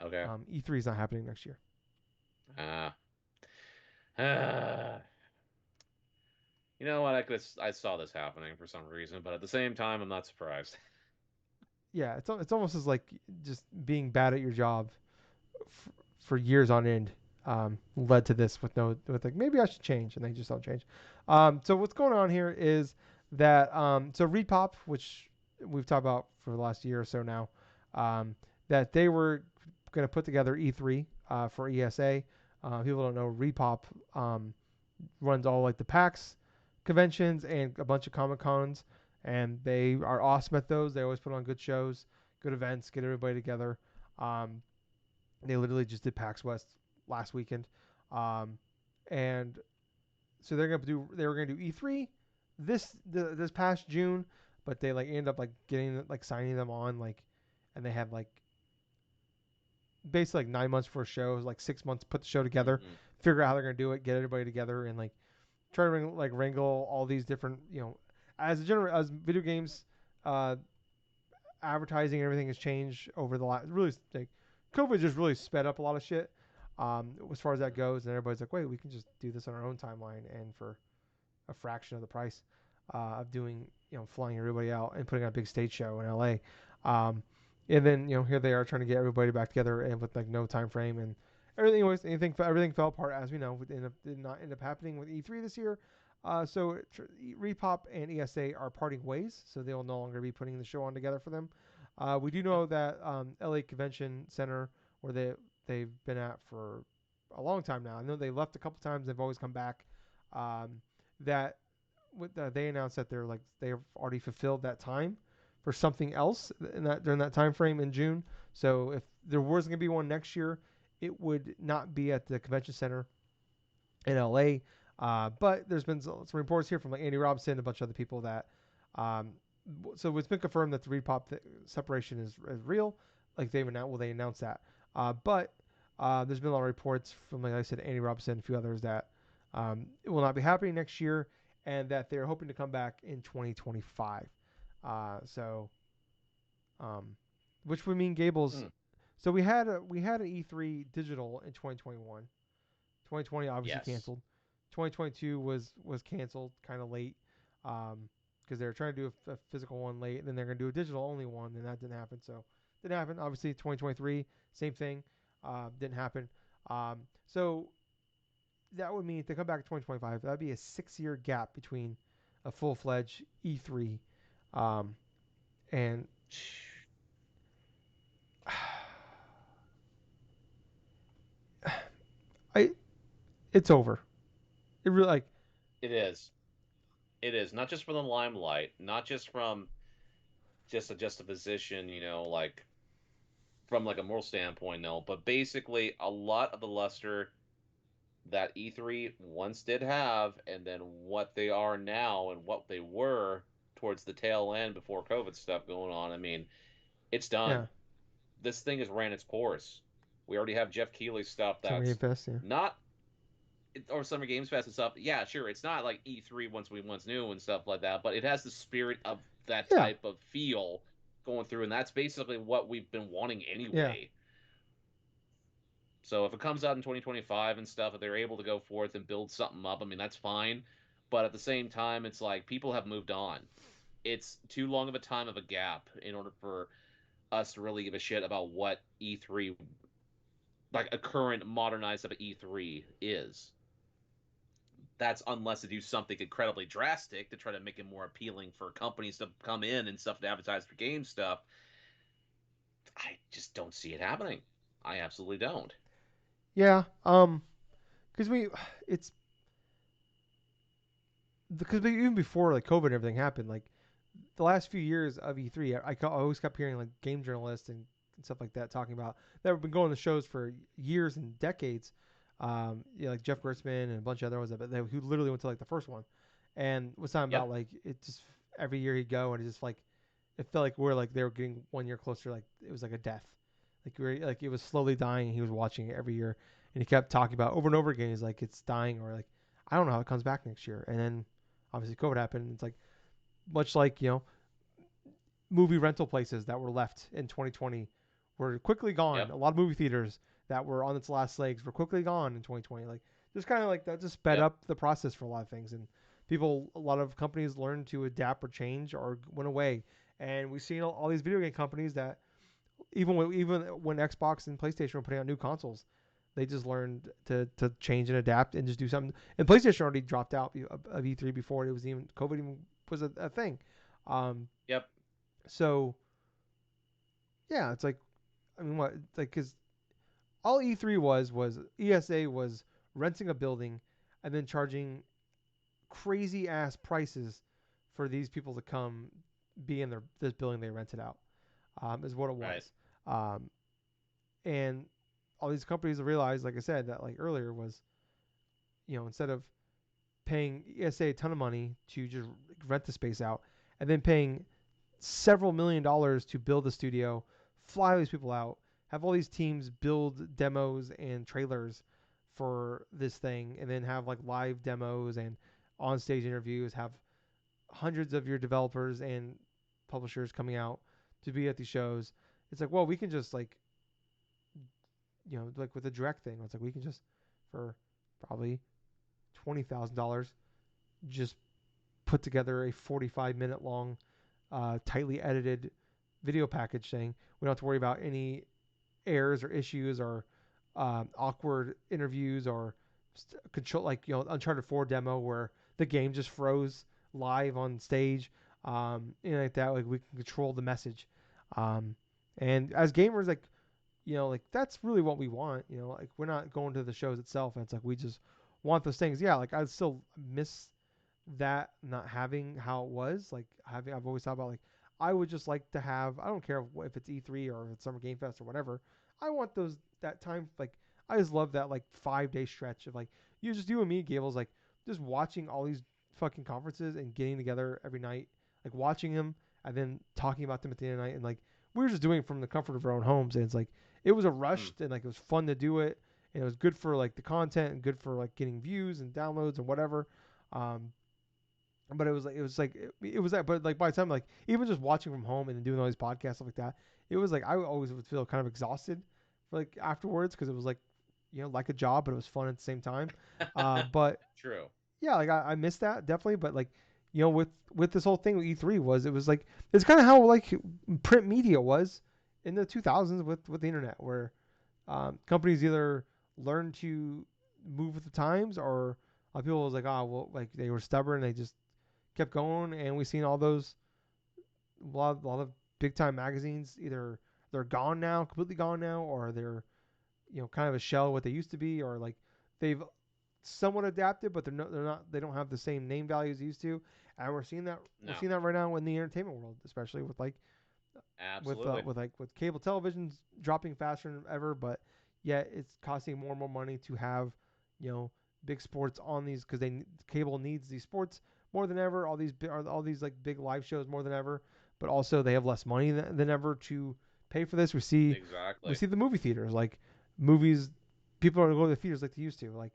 Okay. E3 is not happening next year. Ah. You know what? I saw this happening for some reason, but at the same time, I'm not surprised. Yeah, it's almost as like just being bad at your job for years on end led to this with like maybe I should change and they just don't change. So what's going on here is that so Repop, which we've talked about for the last year or so now, that they were going to put together E3 for ESA. People don't know Repop runs all like the PAX conventions and a bunch of Comic Cons, and they are awesome at those. They always put on good shows, good events, get everybody together. Um, they literally just did PAX West last weekend, and so they were gonna do E3 this past June, but they like ended up like getting like signing them on like, and they had like basically like 9 months for a show, like 6 months to put the show together, Hmm. figure out how they're gonna do it, get everybody together, and like try to wrangle all these different as video games Uh, advertising and everything has changed over the last really like COVID just really sped up a lot of shit. As far as that goes, and everybody's like, wait, we can just do this on our own timeline and for a fraction of the price of doing, flying everybody out and putting on a big stage show in LA. Um, and then here they are trying to get everybody back together and with like no time frame and everything fell apart as we know. Did not end up happening with E3 this year. So Repop and ESA are parting ways, so they will no longer be putting the show on together for them. We do Yep. know that LA Convention Center, where they've been at for a long time now. I know they left a couple times. They've always come back. Um, that they announced that they've already fulfilled that time for something else in that during that time frame in June. So if there was going to be one next year, it would not be at the convention center in LA. But there's been some reports here from like Andy Robinson, a bunch of other people that. Um, so it's been confirmed that the Repop separation is real. Like they announced that. But there's been a lot of reports from, like I said, Andy Robinson, a few others that it will not be happening next year, and that they're hoping to come back in 2025. So, um, which would mean Gables. Mm. So we had an E3 digital in 2021. 2020 obviously Yes. canceled. 2022 was canceled kind of late because they were trying to do a physical one late, and then they're going to do a digital only one, and that didn't happen. So didn't happen. Obviously 2023 same thing, didn't happen. So that would mean if they come back in 2025, that'd be a 6 year gap between a full fledged E3 um, and I it's over. It really like It is. It is not just from the limelight, not just from just a juxtaposition, like from like a moral standpoint, no, but basically a lot of the luster that E3 once did have, and then what they are now and what they were towards the tail end before COVID stuff going on. I mean, it's yeah, done. This thing has ran its course. We already have Jeff Keighley stuff Summer Game that's Fest. Yeah, not, or Summer Games Fest and stuff. Yeah, sure, it's not like E3 once we once knew and stuff like that, but it has the spirit of that yeah, type of feel going through, and that's basically what we've been wanting yeah. anyway. So if it comes out in 2025 and stuff, if they're able to go forth and build something up, I mean, that's fine. But at the same time, it's like people have moved on. It's too long of a time of a gap in order for us to really give a shit about what E3, like a current modernized of E3 is. That's unless they do something incredibly drastic to try to make it more appealing for companies to come in and stuff to advertise for game stuff. I just don't see it happening. I absolutely don't. Yeah, because it's because even before like COVID and everything happened, like the last few years of E3, I always kept hearing like game journalists and stuff like that talking about that have been going to shows for years and decades. Like Jeff Gertzman and a bunch of other ones who literally went to like the first one, and was talking about Yep, like it just every year he'd go and it just like it felt like they were getting 1 year closer, like it was like a death, like it was slowly dying, and he was watching it every year, and he kept talking about over and over again. He's like, it's dying, or like I don't know how it comes back next year, and then obviously COVID happened. And it's like much like movie rental places that were left in 2020 were quickly gone. yep, A lot of movie theaters that were on its last legs were quickly gone in 2020. Like just kind of like that just sped yep. up the process for a lot of things, and a lot of companies learned to adapt or change or went away. And we've seen all these video game companies that even when Xbox and PlayStation were putting out new consoles, they just learned to change and adapt and just do something. And PlayStation already dropped out of E3 before it was even COVID even was a thing. Um, Yep. so yeah, it's like I mean what like because all E3 was ESA was renting a building and then charging crazy ass prices for these people to come be in this building they rented out, is what it Right. was. Um, and all these companies realized, like I said, that like earlier was, instead of paying ESA a ton of money to just rent the space out and then paying several $1 million to build a studio, fly these people out, have all these teams build demos and trailers for this thing, and then have like live demos and on stage interviews, have hundreds of your developers and publishers coming out to be at these shows. It's like, well, we can just like, like with the direct thing, it's like we can just for probably $20,000 just put together a 45-minute long, tightly edited video package thing. We don't have to worry about any errors or issues or awkward interviews or control, like Uncharted 4 demo where the game just froze live on stage, like that. Like we can control the message, um, and as gamers, like like that's really what we want. Like we're not going to the shows itself, and it's like we just want those things. Yeah, like I still miss that not having how it was. Like I've always thought about like I would just like to have. I don't care if it's E3 or if it's Summer Game Fest or whatever. I want those that time. Like I just love that like 5 day stretch of like you and me, Gables, like just watching all these fucking conferences and getting together every night, like watching them and then talking about them at the end of the night, and like we were just doing it from the comfort of our own homes, and it's like it was a rush and like it was fun to do it, and it was good for like the content and good for like getting views and downloads and whatever. Um, but it was that. But like by the time like even just watching from home and doing all these podcasts stuff like that, it was like I always would feel kind of exhausted for like afterwards because it was like like a job, but it was fun at the same time. But True. yeah, like I missed that definitely. But like with this whole thing with E3 was it was like it's kind of how like print media was in the 2000s with the internet, where companies either learned to move with the times or people was like, oh well, like they were stubborn, they just kept going, and we've seen all those a lot of big time magazines either they're gone now, completely gone now, or they're kind of a shell of what they used to be, or like they've somewhat adapted, but they're not they don't have the same name values they used to, and we're No. seeing that right now in the entertainment world, especially with like Absolutely. with cable televisions dropping faster than ever, but yet it's costing more and more money to have you know big sports on these because they cable needs these sports more than ever. All these like big live shows more than ever, but also they have less money than ever to pay for this. We Exactly. see the movie theaters like movies. People are going to the theaters like they used to.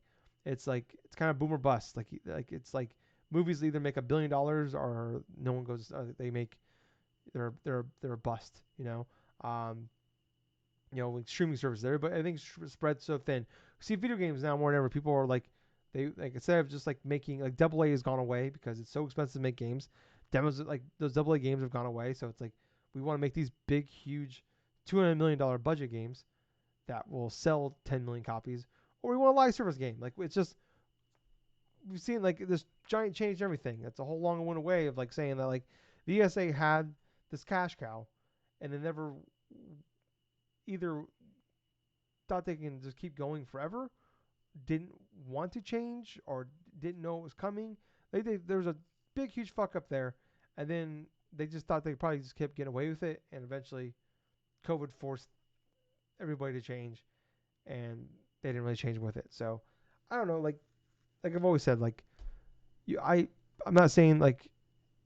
It's kind of boomer bust. It's like movies either make $1 billion or no one goes. They make they're a bust. Um, with streaming services, everybody I think spread so thin. We see video games now more than ever. People are like, they like instead of just like making like double A has gone away because it's so expensive to make games. Demos like those double A games have gone away, so it's like we want to make these big, huge, $200 million budget games that will sell 10 million copies, or we want a live service game. Like it's just we've seen like this giant change in everything. That's a whole long-winded way of like saying that like the ESA had this cash cow, and they never either thought they can just keep going forever, didn't want to change, or didn't know it was coming. There was a big, huge fuck up there, and then they just thought they probably just kept getting away with it, and eventually COVID forced everybody to change, and they didn't really change with it. So I don't know, like I've always said, like I'm not saying like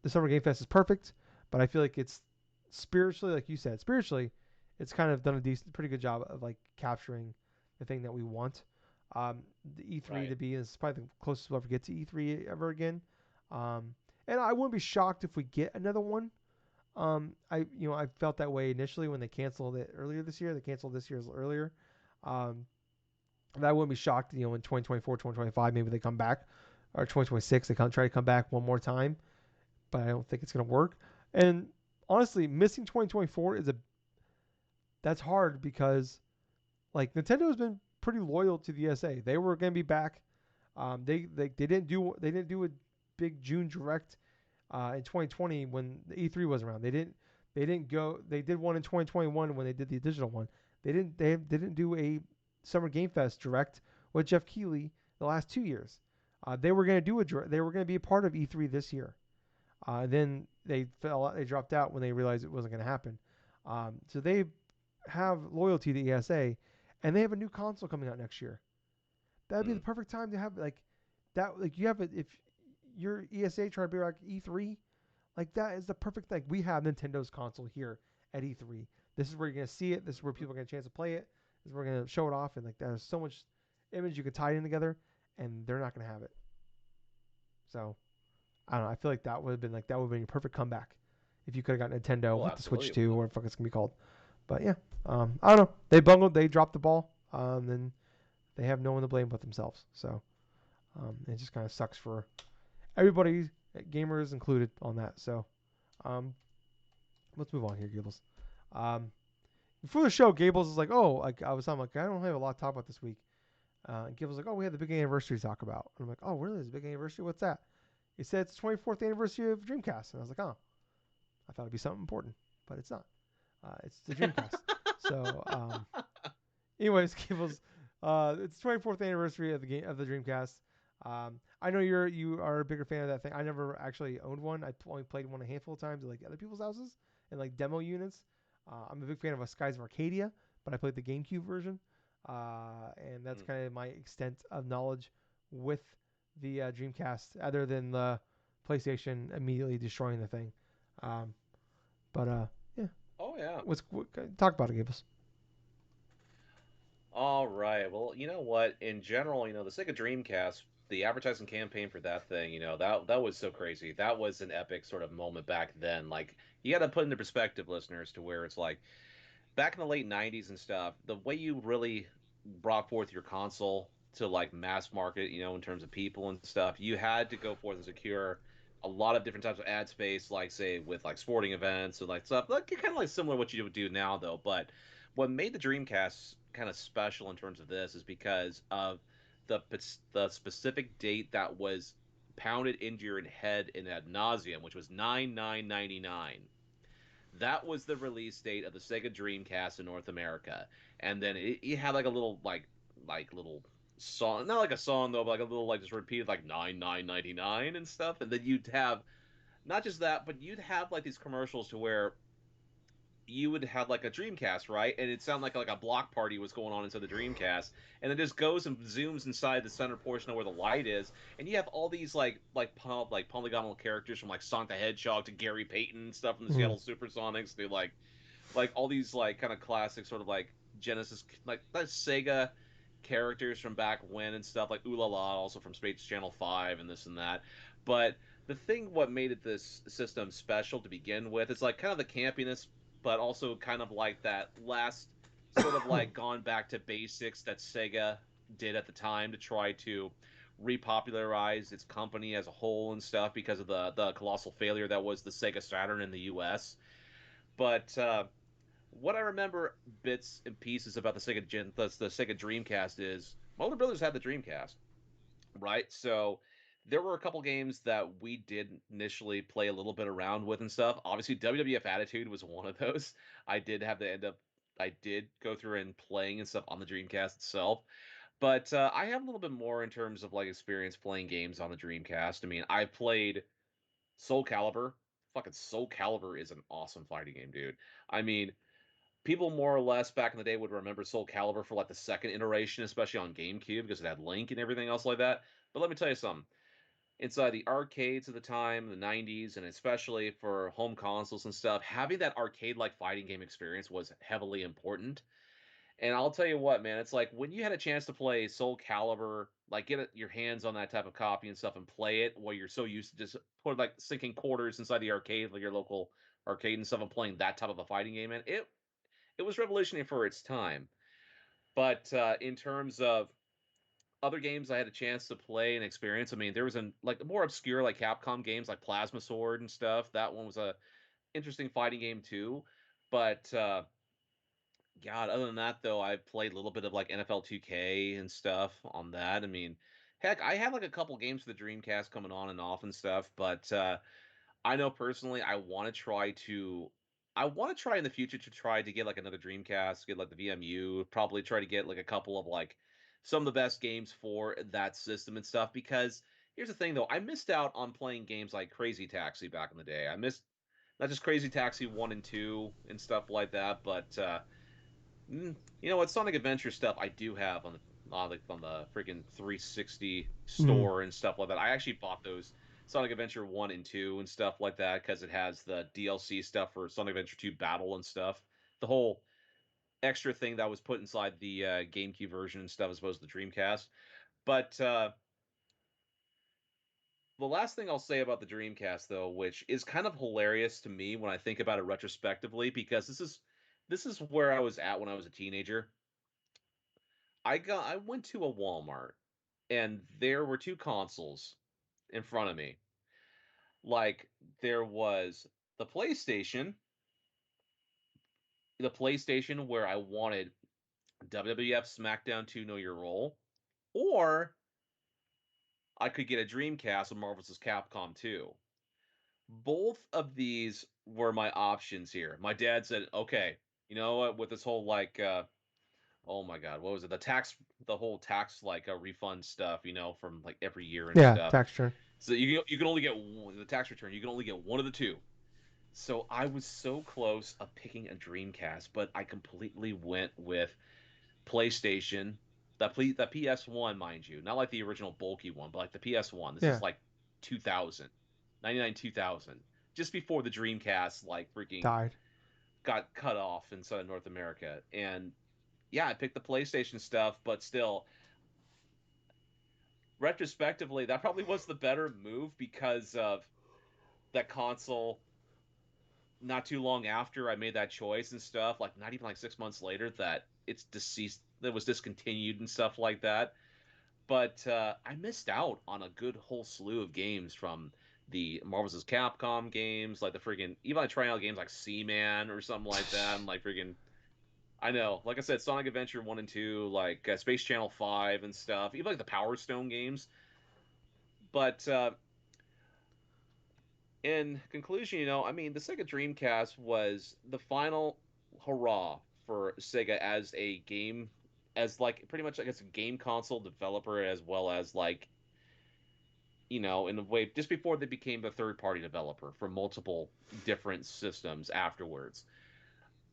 the Summer Game Fest is perfect, but I feel like it's spiritually, like you said, spiritually, it's kind of done a pretty good job of like capturing the thing that we want. The E3 Right. to be is probably the closest we'll ever get to E3 ever again. Um, and I wouldn't be shocked if we get another one. I felt that way initially when they canceled it earlier this year. They canceled this year's earlier. Um, I wouldn't be shocked, in 2024, 2025, maybe they come back, or 2026 they try to come back one more time, but I don't think it's gonna work. And honestly, missing 2024 that's hard because like Nintendo has been pretty loyal to the ESA. They were gonna be back. They didn't do a big June direct in 2020 when the E3 was around. They didn't go. They did one in 2021 when they did the digital one. They didn't do a Summer Game Fest direct with Jeff Keighley the last 2 years. They were gonna do a they were gonna be a part of E3 this year. Then they fell out, they dropped out when they realized it wasn't going to happen. So they have loyalty to ESA, and they have a new console coming out next year. That'd be the Mm. perfect time to have like that. Like you have it if your ESA trying to be like E3, like that is the perfect like we have Nintendo's console here at E3. This is where you're gonna see it. This is where people get a chance to play it. This is where we're gonna show it off, and like there's so much image you could tie in together, and they're not gonna have it. So I don't know. I feel like that would have been a perfect comeback if you could have got Nintendo Oh, with the Switch absolutely. 2 or what the fuck it's gonna be called. But yeah, I don't know. They bungled. They dropped the ball. And they have no one to blame but themselves. So it just kind of sucks for everybody, gamers included, on that. So um, let's move on here, Gables. Um, before the show, Gables is like, "Oh, like I was, I'm like, I don't have a lot to talk about this week." And Gables was like, "Oh, we had the big anniversary to talk about." And I'm like, "Oh, really? There's a big anniversary? What's that?" He said it's the 24th anniversary of Dreamcast, and I was like, "Oh, I thought it'd be something important, but it's not. It's the Dreamcast." So, anyways, Gables, it's the 24th anniversary of the game of the Dreamcast. I know you are a bigger fan of that thing. I never actually owned one. I only played one a handful of times at like other people's houses and like demo units. I'm a big fan of Skies of Arcadia, but I played the GameCube version, and that's Hmm. kind of my extent of knowledge with the Dreamcast, other than the PlayStation immediately destroying the thing. Um, but yeah, Oh yeah. talk about it, Gables? All right. Well, you know what? In general, the Sega Dreamcast, the advertising campaign for that thing, that was so crazy. That was an epic sort of moment back then. Like, you got to put into perspective, listeners, to where it's like back in the late 90s and stuff, the way you really brought forth your console to like mass market, in terms of people and stuff, you had to go forth and secure a lot of different types of ad space, like say with like sporting events and like stuff, like kind of like similar to what you would do now though. But what made the Dreamcast kind of special in terms of this is because of the specific date that was pounded into your head in ad nauseum, which was 9/9/99. That was the release date of the Sega Dreamcast in North America, and then it had like a little like little song, not like a song though, but like a little like just repeated like 9/9/99 and stuff, and then you'd have not just that, but you'd have like these commercials to where you would have like a Dreamcast, right? And it sounded like a block party was going on inside the Dreamcast, and it just goes and zooms inside the center portion of where the light is, and you have all these like polygonal characters from like Sonic the Hedgehog to Gary Payton and stuff from the Mm. Seattle Supersonics to like all these like kind of classic sort of like Genesis like Sega characters from back when and stuff like Ooh La La, also from Space Channel 5 and this and that. But the thing what made it this system special to begin with is like kind of the campiness, but also kind of like that last sort of like gone back to basics that Sega did at the time to try to repopularize its company as a whole and stuff because of the colossal failure that was the Sega Saturn in the US. But what I remember bits and pieces about the Sega Dreamcast is my older brothers had the Dreamcast, right? So there were a couple games that we did initially play a little bit around with and stuff. Obviously, WWF Attitude was one of those. I did have to end up. I did go through and playing and stuff on the Dreamcast itself, but I have a little bit more in terms of like experience playing games on the Dreamcast. I mean, I played Soul Calibur. Fucking Soul Calibur is an awesome fighting game, dude. I mean, people more or less back in the day would remember Soul Calibur for like the second iteration, especially on GameCube because it had Link and everything else like that. But let me tell you something. Inside the arcades of the time, the 90s, and especially for home consoles and stuff, having that arcade like fighting game experience was heavily important. And I'll tell you what, man, it's like when you had a chance to play Soul Calibur, like your hands on that type of copy and stuff and play it while you're so used to just put like sinking quarters inside the arcade, like your local arcade and stuff, and playing that type of a fighting game, and it was revolutionary for its time. But in terms of other games I had a chance to play and experience, I mean, there was like more obscure like Capcom games like Plasma Sword and stuff. That one was a interesting fighting game too. But God, other than that though, I played a little bit of like NFL 2K and stuff on that. I mean, heck, I had like a couple games for the Dreamcast coming on and off and stuff. But I know personally, I want to try in the future to try to get like another Dreamcast, get like the VMU, probably try to get like a couple of like some of the best games for that system and stuff. Because here's the thing though, I missed out on playing games like Crazy Taxi back in the day. I missed not just Crazy Taxi 1 and 2 and stuff like that, but you know what? Sonic Adventure stuff I do have on the freaking 360 Mm. store and stuff like that. I actually bought those Sonic Adventure 1 and 2 and stuff like that because it has the DLC stuff for Sonic Adventure 2 Battle and stuff. The whole extra thing that was put inside the GameCube version and stuff as opposed to the Dreamcast. But The last thing I'll say about the Dreamcast, though, which is kind of hilarious to me when I think about it retrospectively, because this is where I was at when I was a teenager. I went to a Walmart and there were two consoles in front of me. Like there was the PlayStation, the PlayStation where I wanted WWF SmackDown 2 Know Your Role, or I could get a Dreamcast with Marvel vs. Capcom 2. Both of these were my options here. My dad said, "Okay, you know what? With this whole like, oh my God, what was it? The whole tax like refund stuff, from like every year and Yeah, stuff. tax return. So you can only get the tax return. You can only get one of the two. So I was so close of picking a Dreamcast, but I completely went with PlayStation. The PS1, mind you, not like the original bulky one, but like the PS1. This is Yeah, like 2000, 99 2000, just before the Dreamcast like freaking died. got cut off in Southern North America. And yeah, I picked the PlayStation stuff, but still, retrospectively, that probably was the better move because of that console. Not too long after I made that choice and stuff, like not even like 6 months later, that it's deceased, that was discontinued and stuff like that. But I missed out on a good whole slew of games from the Marvel vs. Capcom games, like the freaking even like trying out games like Seaman or something like that, and like freaking I know, like I said, Sonic Adventure 1 and 2, like Space Channel 5 and stuff, even like the Power Stone games. But in conclusion, I mean, the Sega Dreamcast was the final hurrah for Sega as a game, as like pretty much like as a game console developer, as well as like in a way, just before they became the third party developer for multiple different systems afterwards.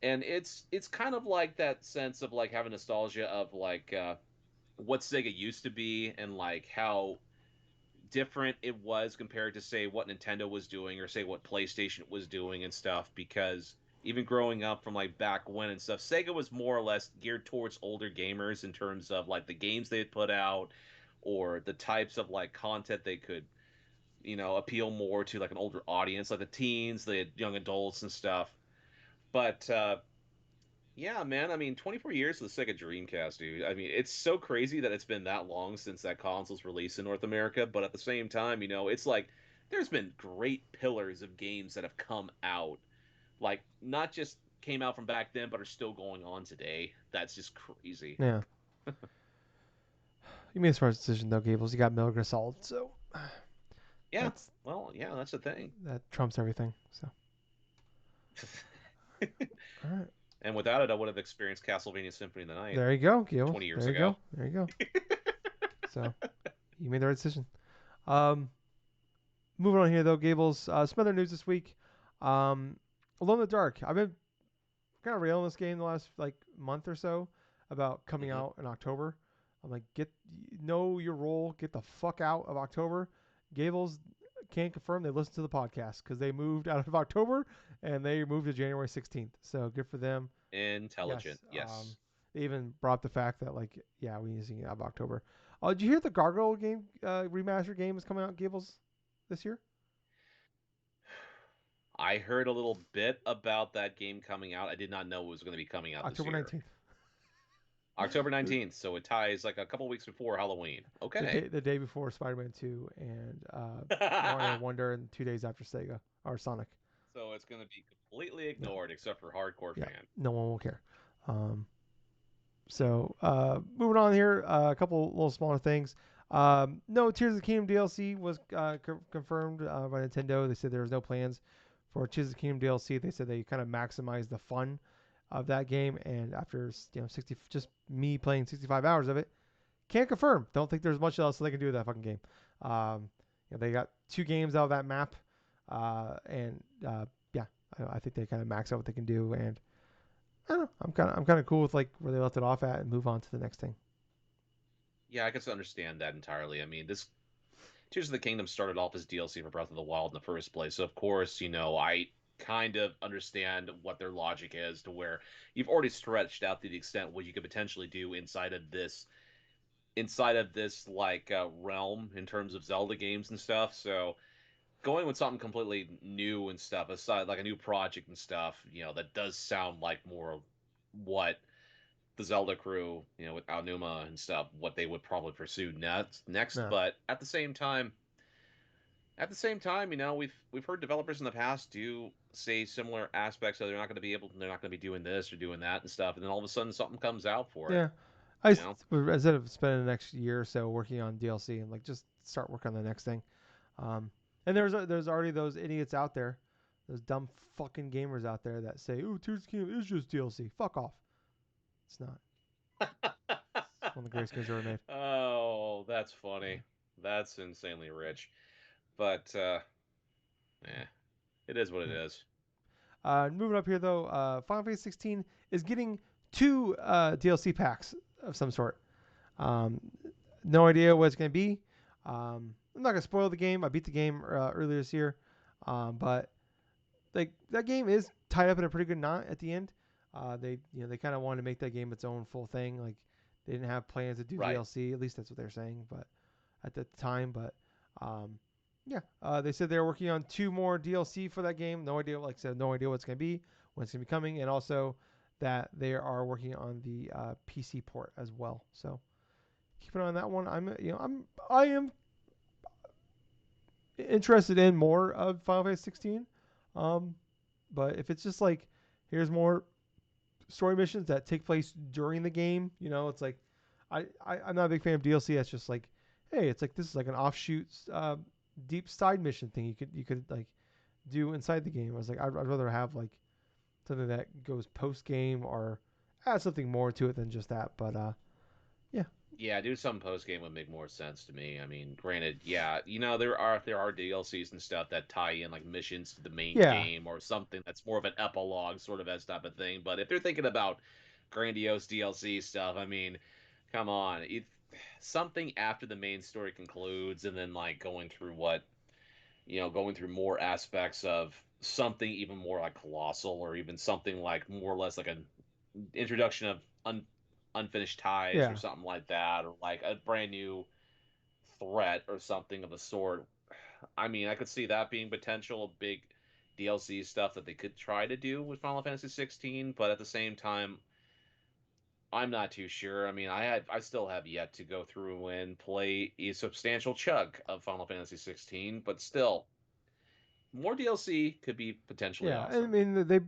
And it's kind of like that sense of like having nostalgia of like what Sega used to be and like how different it was compared to say what Nintendo was doing or say what PlayStation was doing and stuff, because even growing up from like back when and stuff, Sega was more or less geared towards older gamers in terms of like the games they had put out or the types of like content they could appeal more to like an older audience, like the teens, the young adults and stuff. But yeah, man, I mean, 24 years of the Sega Dreamcast, dude. I mean, it's so crazy that it's been that long since that console's released in North America, but at the same time, it's like there's been great pillars of games that have come out, like not just came out from back then, but are still going on today. That's just crazy. Yeah, you made a smart decision though, Gables. You got Metal Gear Solid, so Yeah, that's well, yeah, that's the thing. that trumps everything. So, all right, And without it, I would have experienced Castlevania Symphony of the Night there you go, Gables. 20 years There you ago. go. There you go. So, you made the right decision. Um, moving on here though, Gables. Some other news this week. Um, Alone in the Dark. I've been kind of railing this game the last like month or so about coming Hmm. out in October. I'm like, know your role, get the fuck out of October. Gables can't confirm they listened to the podcast because they moved out of October and they moved to January 16th. So good for them. Intelligent, Yes. yes. They even brought up the fact that like, yeah, we need to see it out of October. Did you hear the Gargoyle game remaster game is coming out, Gables, this year? I heard a little bit about that game coming out. I did not know it was going to be coming out this October year. 19th. October 19th, so it ties like a couple weeks before Halloween. Okay. The day before Spider-Man 2 and Mario Wonder, and 2 days after Sega or Sonic. So it's going to be completely No, ignored except for hardcore yeah, fan. no one will care. Um, moving on here, a couple little smaller things. No Tears of the Kingdom DLC was confirmed by Nintendo. They said there was no plans for Tears of the Kingdom DLC. They said they kind of maximized the fun of that game, and after 60, just me playing 65 hours of it, can't confirm. Don't think there's much else they can do with that fucking game. Um, they got 2 games out of that map, and yeah, I think they kind of max out what they can do, and I don't know. I'm kind of cool with like where they left it off at and move on to the next thing. Yeah, I can understand that entirely. I mean, this Tears of the Kingdom started off as DLC for Breath of the Wild in the first place. So, of course, I kind of understand what their logic is to where you've already stretched out to the extent what you could potentially do inside of this inside of this like realm in terms of Zelda games and stuff. So going with something completely new and stuff, aside like a new project and stuff, that does sound like more of what the Zelda crew, with Aonuma and stuff, what they would probably pursue next. No. But at the same time, we've heard developers in the past do say similar aspects of they're not going to be doing this or doing that and stuff, and then all of a sudden something comes out for it. Yeah. You know, Instead of spending the next year or so working on DLC and like just start working on the next thing. Um, and there's already those idiots out there, those dumb fucking gamers out there that say, "Oh, Tears of the Kingdom is just DLC." Fuck off. It's not. It's one of the greatest games ever made. oh, that's Yeah. funny. That's insanely rich. But eh, it is what it Yeah. is. Moving up here though, Final Fantasy 16 is getting two DLC packs of some sort. Um, no idea what it's going to be. I'm not going to spoil the game. I beat the game earlier this year, but like that game is tied up in a pretty good knot at the end. They kind of wanted to make that game its own full thing. Like they didn't have plans to do Right. DLC. At least that's what they're saying. But at the time, but um, yeah, they said they're working on two more DLC for that game. No idea, like I said, no idea what's going to be, when it's going to be coming, and also that they are working on the PC port as well. So keep an eye on that one. I am interested in more of Final Fantasy 16. Um, but if it's just like here's more story missions that take place during the game, it's like I'm not a big fan of DLC. That's just like, hey, it's like this is like an offshoot deep side mission thing you could like do inside the game. I was like, I'd rather have like something that goes post game or add something more to it than just that. But yeah, Yeah, do some post game would make more sense to me. I mean, granted, yeah, there are DLCs and stuff that tie in like missions to the main yeah, game or something that's more of an epilogue sort of as type of thing. But if they're thinking about grandiose DLC stuff, I mean, come on, something after the main story concludes and then like going through more aspects of something even more like colossal or even something like more or less like an introduction of unfinished ties or yeah, something like that, or like a brand new threat or something of the sort. I mean, I could see that being potential big DLC stuff that they could try to do with Final Fantasy 16, but at the same time, I'm not too sure. I mean, I still have yet to go through and play a substantial chunk of Final Fantasy 16, but still, more DLC could be potentially yeah. And I awesome. mean, they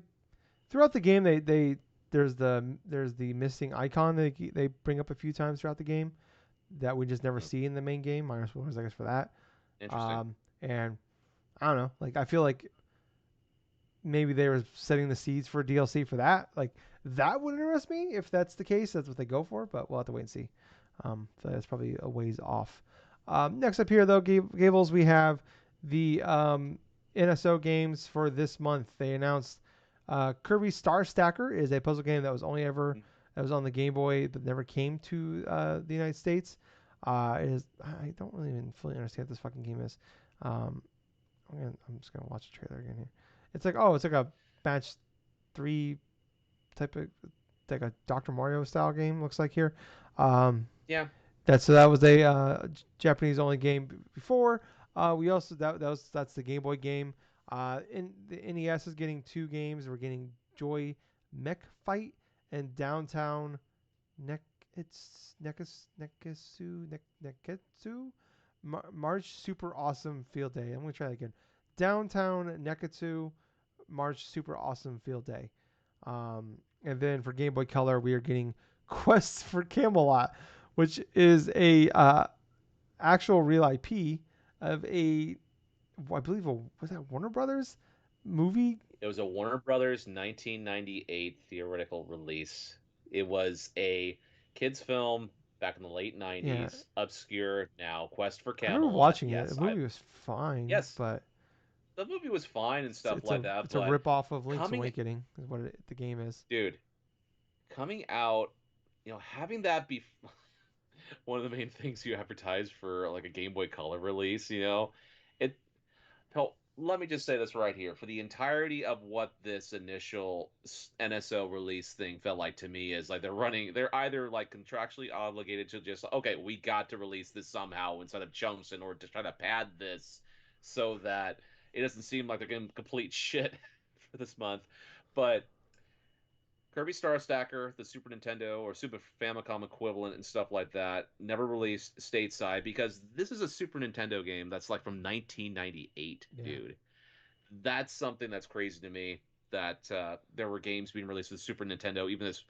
throughout the game they there's the missing icon they bring up a few times throughout the game that we just never Hmm. see in the main game. Minus spoilers, I guess, for that. Interesting. And I don't know. Like I feel like maybe they were setting the seeds for DLC for that. Like that would interest me if that's the case. That's what they go for. But we'll have to wait and see. So that's probably a ways off. Next up here though, Gables, we have the NSO games for this month. They announced Kirby Star Stacker is a puzzle game that was only ever that was on the Game Boy but never came to the United States. I don't really even fully understand what this fucking game is. Um, I'm just gonna watch the trailer again here. It's like a match three type of like a Dr. Mario style game looks like here. Um, Yeah. that was a Japanese only game before. We also that's the Game Boy game. In the NES is getting two games. We're getting Joy Mech Fight and Downtown Nek it's Neketsu March Super Awesome Field Day. I'm gonna try that again. Downtown Neketsu March Super Awesome Field Day. And then for Game Boy Color, we are getting Quests for Camelot, which is a actual real IP of I believe was that Warner Brothers movie? It was a Warner Brothers 1998 theoretical release. It was a kids' film back in the late Yeah, 90s, obscure now. Quest for I remember Camelot. watching it. The Yes, movie was fine, yes, but the movie was fine and it's stuff it's like a that, it's a but rip off of Link's coming, Awakening is what the game is. dude, coming out, having that be one of the main things you advertise for like a Game Boy Color release, it felt. let me just say this right here. For the entirety of what this initial NSO release thing felt like to me is like they're either like contractually obligated to just, okay, we got to release this somehow instead of chunks in order to try to pad this so that it doesn't seem like they're getting complete shit for this month. But Kirby Star Stacker, the Super Nintendo or Super Famicom equivalent and stuff like that, never released stateside because this is a Super Nintendo game that's like from 1998, Yeah. dude. That's something that's crazy to me that there were games being released with Super Nintendo, even as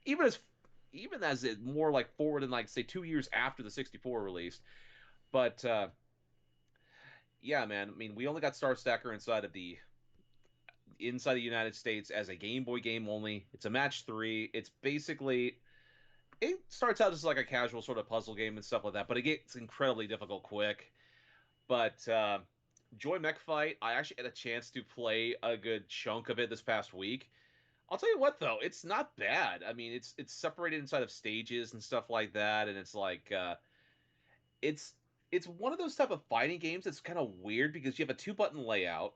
even as it more like forward than like say 2 years after the 64 released. But yeah, man, I mean, we only got Star Stacker inside the United States as a Game Boy game only. It's a match three. It's basically it starts out as like a casual sort of puzzle game and stuff like that, but it gets incredibly difficult quick. But Joy Mech Fight, I actually had a chance to play a good chunk of it this past week. I'll tell you what though, it's not bad. I mean, it's separated inside of stages and stuff like that, and it's like it's it's one of those type of fighting games that's kind of weird because you have a two-button layout.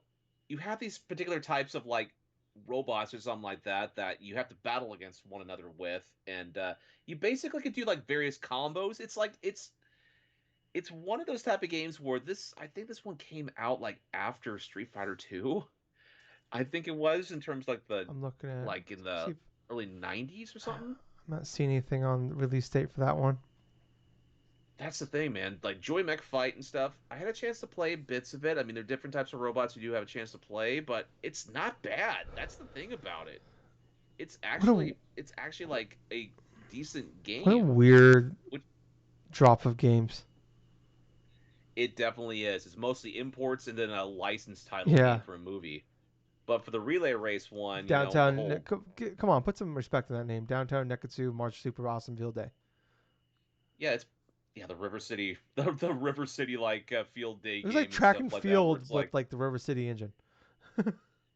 You have these particular types of like robots or something like that that you have to battle against one another with, and you basically can do like various combos. It's one of those type of games where this I think this one came out like after Street Fighter 2. I think it was in terms like the I'm looking at. like in See the if early 90s or something. I'm not seeing anything on release date for that one. That's the thing, man. Like Joy Mech Fight and stuff. I had a chance to play bits of it. I mean, there are different types of robots you do have a chance to play, but it's not bad. That's the thing about it. What a It's actually like a decent what a game, weird which drop of games. it definitely is. It's mostly imports and then a licensed title Yeah. game for a movie. But for the relay race one, the Downtown. whole Come on, put some respect on that name. Downtown Neketsu March Super Awesome Field Day. yeah, it's yeah, the River City, the River City like field day It was like game and track stuff and like that, where field it's with like like the River City engine.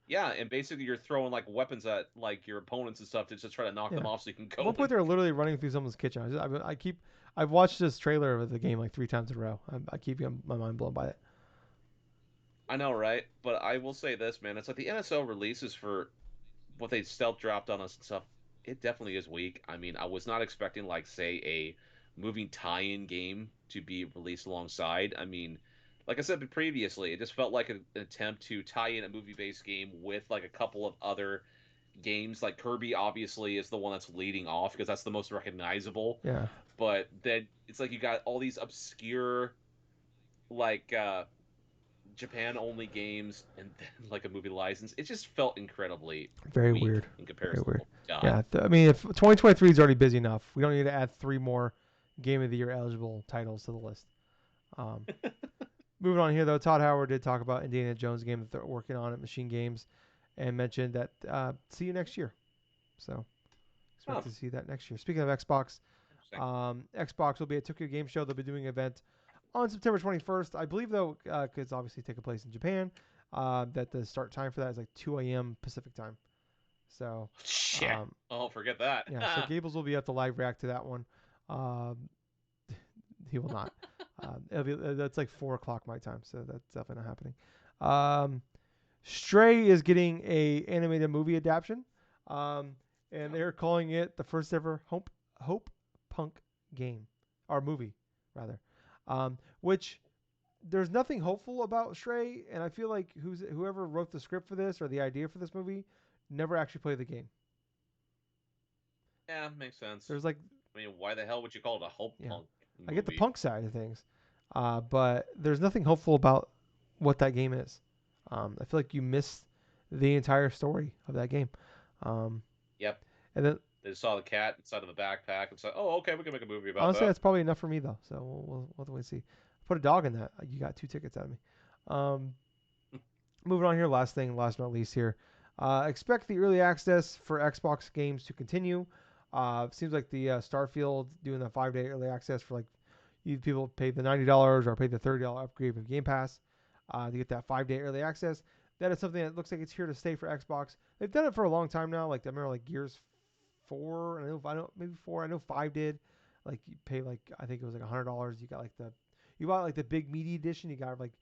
yeah, and basically you're throwing like weapons at like your opponents and stuff to just try to knock them Yeah. off so you can At go one point, and they were literally running through someone's kitchen. I've watched this trailer of the game like 3 times in a row. I keep getting my mind blown by it. I know, right? But I will say this, man, it's like the NSO releases for what they stealth dropped on us and stuff, it definitely is weak. I mean, I was not expecting like say a moving tie-in game to be released alongside. I mean, like I said previously, it just felt like an attempt to tie in a movie-based game with like a couple of other games. Like Kirby obviously is the one that's leading off because that's the most recognizable. Yeah, But then it's like you got all these obscure like Japan only games and then like a movie license. It just felt incredibly very weak weird. in Very comparison to weird. what we got. Yeah, I mean, if 2023 is already busy enough, we don't need to add 3 more Game of the Year eligible titles to the list. Um, moving on here though, Todd Howard did talk about Indiana Jones game that they're working on at Machine Games, and mentioned that see you next year. So expect Huh. to see that next year. Speaking of Xbox, Interesting. Xbox will be at Tokyo Game Show. They'll be doing an event on September 21st. I believe though, because obviously taking place in Japan, that the start time for that is like 2 a.m. Pacific time. So, Shit. um, Oh, forget that. yeah. So Gables will be at the live react to that one. Um, he will not. That's like 4 o'clock my time, so that's definitely not happening. Um, Stray is getting a animated movie adaptation, um, and they're calling it the first ever Hope Punk game or movie rather, which there's nothing hopeful about Stray, and I feel like whoever wrote the script for this or the idea for this movie never actually played the game. Yeah, makes sense. There's like, I mean, why the hell would you call it a Hope yeah, Punk I get the movie? punk side of things, but there's nothing hopeful about what that game is. I feel like you missed the entire story of that game. Um, Yep. and then They just saw the cat inside of a backpack and said, "Oh, okay, we can make a movie about honestly, that." that's probably enough for me though. So we'll wait and see. Put a dog in that. You got 2 tickets out of me. Um, moving on here. Last thing, last but not least here. Expect the early access for Xbox games to continue. Seems like the Starfield doing the 5 day early access for like you people pay the $90 or pay the $30 upgrade with Game Pass to get that 5 day early access. That is something that looks like it's here to stay for Xbox. They've done it for a long time now. Like I remember like Gears 4, I know maybe 4. I know 5 did. Like you pay like I think it was like $100. You got like you bought like the big meaty edition. You got like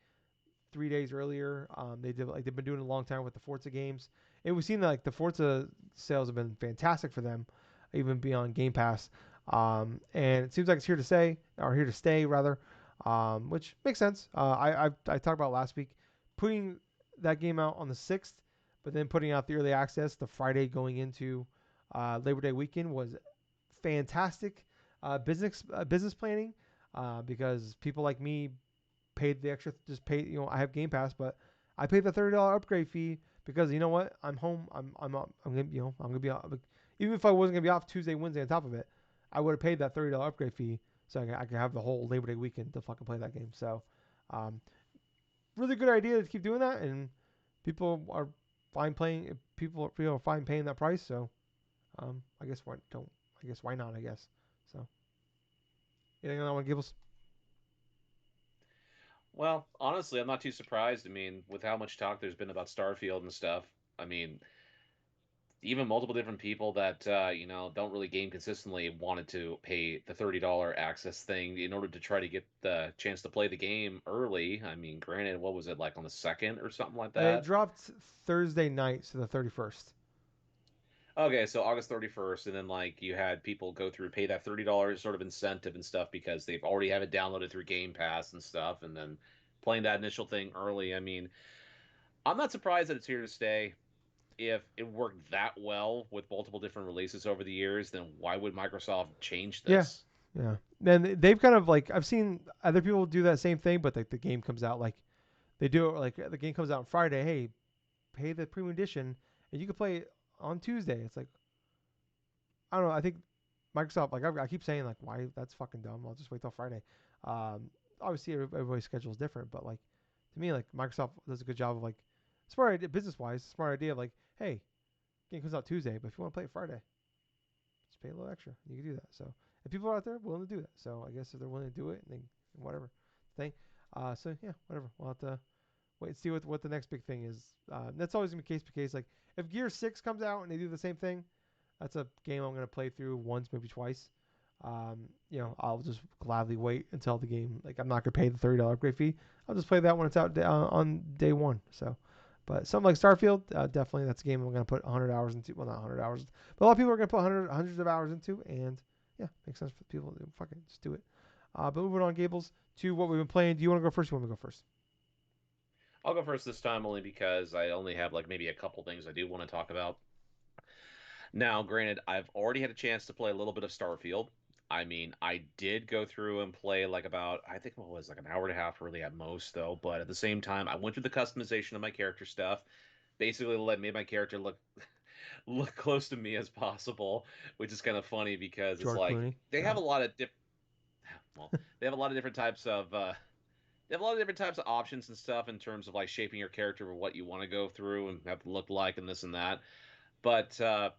3 days earlier. They did like they've been doing it a long time with the Forza games. And we've seen that like the Forza sales have been fantastic for them, even beyond Game Pass. And it seems like it's here to stay, or here to stay rather, which makes sense. I talked about last week putting that game out on the 6th, but then putting out the early access the Friday going into Labor Day weekend was fantastic business planning because people like me paid the extra, just pay, I have Game Pass, but I paid the $30 upgrade fee because you know what, I'm home, I'm gonna, I'm gonna be even if I wasn't gonna be off Tuesday, Wednesday on top of it, I would have paid that $30 upgrade fee so I could have the whole Labor Day weekend to fucking play that game. So um, really good idea to keep doing that, and people are fine playing, people are fine paying that price. So I guess why don't, I guess why not, I guess. So anything on that one, Gables? Well, honestly, I'm not too surprised. I mean, with how much talk there's been about Starfield and stuff, I mean, even multiple different people that don't really game consistently wanted to pay the $30 access thing in order to try to get the chance to play the game early. I mean, granted, what was it like on the second or something like It that? dropped Thursday night, so the 31st. Okay, so August 31st, and then like you had people go through pay that $30 sort of incentive and stuff because they've already have it downloaded through Game Pass and stuff, and then playing that initial thing early. I mean, I'm not surprised that it's here to stay. If it worked that well with multiple different releases over the years, then why would Microsoft change Yeah, this? yeah. Then they've kind of like, I've seen other people do that same thing, but like the game comes out like they do it like the game comes out on Friday. Hey, pay the premium edition, and you can play it on Tuesday. It's like, I don't know. I think Microsoft, like I keep saying like, why, that's fucking dumb. I'll just wait till Friday. Obviously everybody's schedule is different, but like to me, like Microsoft does a good job of like smart idea, business wise, smart idea of like, hey, game comes out Tuesday, but if you want to play it Friday, just pay a little extra. You can do that. So if people are out there willing to do that, so I guess if they're willing to do it, then whatever thing. So yeah, whatever. We'll have to wait and see what the next big thing is. That's always gonna be case by case. Like if Gear 6 comes out and they do the same thing, that's a game I'm gonna play through once, maybe twice. I'll just gladly wait until the game. Like I'm not gonna pay the $30 upgrade fee. I'll just play that when it's out on day one. So, but something like Starfield, definitely that's a game I'm gonna put 100 hours into. Well, not 100 hours, but a lot of people are gonna put hundreds of hours into, and yeah, makes sense for people to fucking just do it. But moving on, Gables, to what we've been playing. Do you want to go first? Or you want me to go first? I'll go first this time only because I only have like maybe a couple things I do want to talk about. Now, granted, I've already had a chance to play a little bit of Starfield. I mean, I did go through and play like about, I think what was like an hour and a half really at most though, but at the same time, I went through the customization of my character stuff. Basically made my character look look close to me as possible, which is kind of funny because it's George like Clooney. they have Yeah. a lot of well, they have a lot of different types of they have a lot of different types of options and stuff in terms of like shaping your character or what you want to go through and have to look like and this and that. But to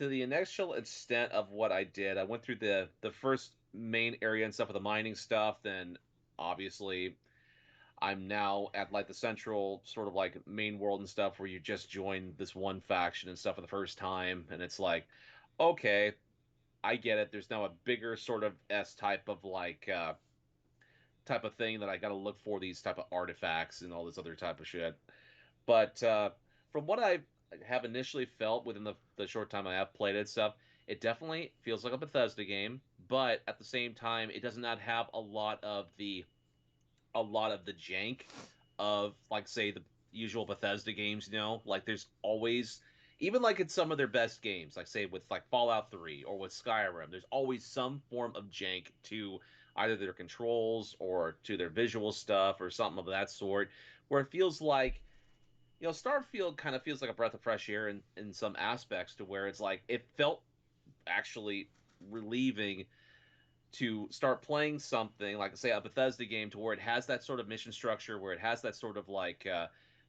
the initial extent of what I did, I went through the first main area and stuff with the mining stuff. Then obviously I'm now at like the central sort of like main world and stuff where you just join this one faction and stuff for the first time, and it's like, okay, I get it. There's now a bigger sort of S type of like type of thing that I got to look for these type of artifacts and all this other type of shit. But from what I have initially felt within the short time I have played it stuff, it definitely feels like a Bethesda game, but at the same time, it does not have a lot of the jank of like say the usual Bethesda games, like there's always even like in some of their best games, like say with like Fallout 3 or with Skyrim, there's always some form of jank to either their controls or to their visual stuff or something of that sort, where it feels like Starfield kind of feels like a breath of fresh air in some aspects to where it's like it felt actually relieving to start playing something like say a Bethesda game to where it has that sort of mission structure, where it has that sort of like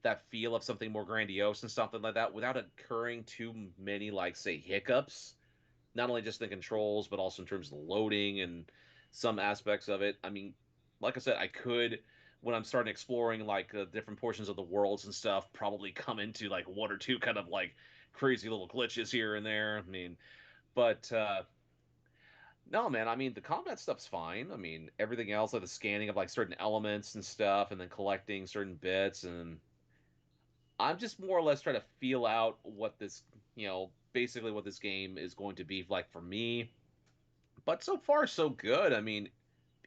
that feel of something more grandiose and something like that without occurring too many like say hiccups, not only just the controls but also in terms of the loading and some aspects of it. I mean, like I said, I could when I'm starting exploring like different portions of the worlds and stuff probably come into like one or two kind of like crazy little glitches here and there. I mean, but No, man. I mean, the combat stuff's fine. I mean, everything else, like the scanning of like certain elements and stuff, and then collecting certain bits, and I'm just more or less trying to feel out what this, basically what this game is going to be like for me. But so far, so good. I mean,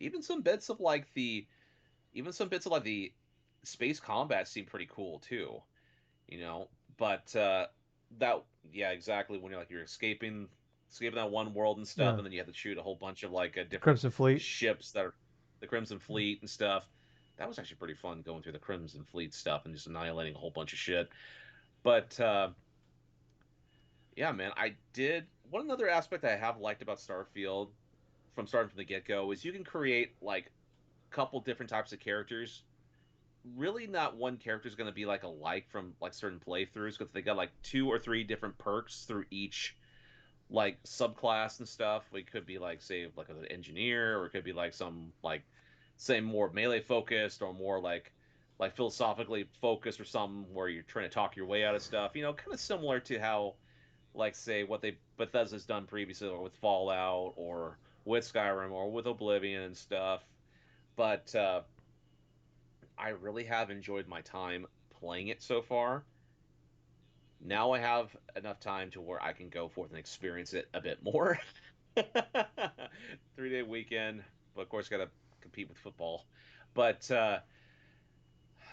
even some bits of like the, even some bits of like the space combat seem pretty cool too. You know, but that, yeah, exactly. When you're escaping that one world and stuff, Yeah, and then you have to shoot a whole bunch of like the different Crimson Fleet. ships that are the Crimson Yeah. Fleet and stuff. That was actually pretty fun going through the Crimson Fleet stuff and just annihilating a whole bunch of shit. But yeah, man, I did. One other aspect I have liked about Starfield from starting from the get go is you can create like a couple different types of characters. Really, not one character is going to be like alike from like certain playthroughs because they got like two or three different perks through each like subclass and stuff. It could be like, say, like an engineer, or it could be like some like, say, more melee focused or more like philosophically focused, or some where you're trying to talk your way out of stuff. Kind of similar to how, like, say, what they Bethesda's done previously, or with Fallout, or with Skyrim, or with Oblivion and stuff. But I really have enjoyed my time playing it so far. Now I have enough time to where I can go forth and experience it a bit more. 3-day weekend, but of course, got to compete with football. But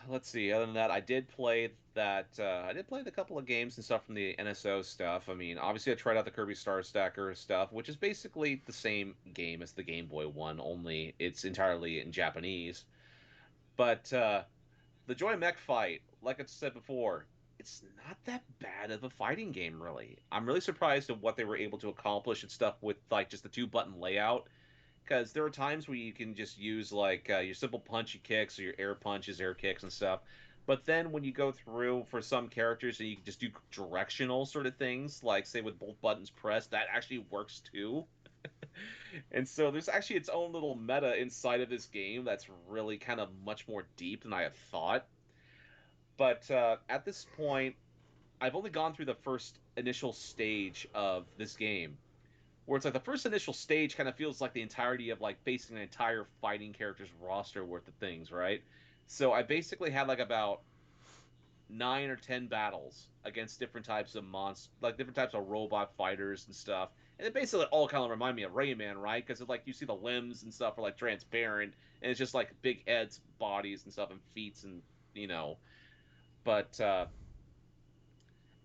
let's see. Other than that, I did play that. I did play the couple of games and stuff from the NSO stuff. I mean, obviously, I tried out the Kirby Star Stacker stuff, which is basically the same game as the Game Boy one, only it's entirely in Japanese. But the Joy Mech fight, like I said before, it's not that bad of a fighting game, really. I'm really surprised at what they were able to accomplish and stuff with like just the two-button layout. Because there are times where you can just use like your simple punchy kicks or your air punches, air kicks, and stuff. But then when you go through for some characters and you can just do directional sort of things, like say with both buttons pressed, that actually works too. And so there's actually its own little meta inside of this game that's really kind of much more deep than I had thought. But at this point, I've only gone through the first initial stage of this game, where it's like the first initial stage kind of feels like the entirety of like facing an entire fighting character's roster worth of things, right? So I basically had like about 9 or 10 battles against different types of monsters, like different types of robot fighters and stuff. And it basically all kind of remind me of Rayman, right? Because like you see the limbs and stuff are like transparent, and it's just like big heads, bodies, and stuff, and feet, and you know. But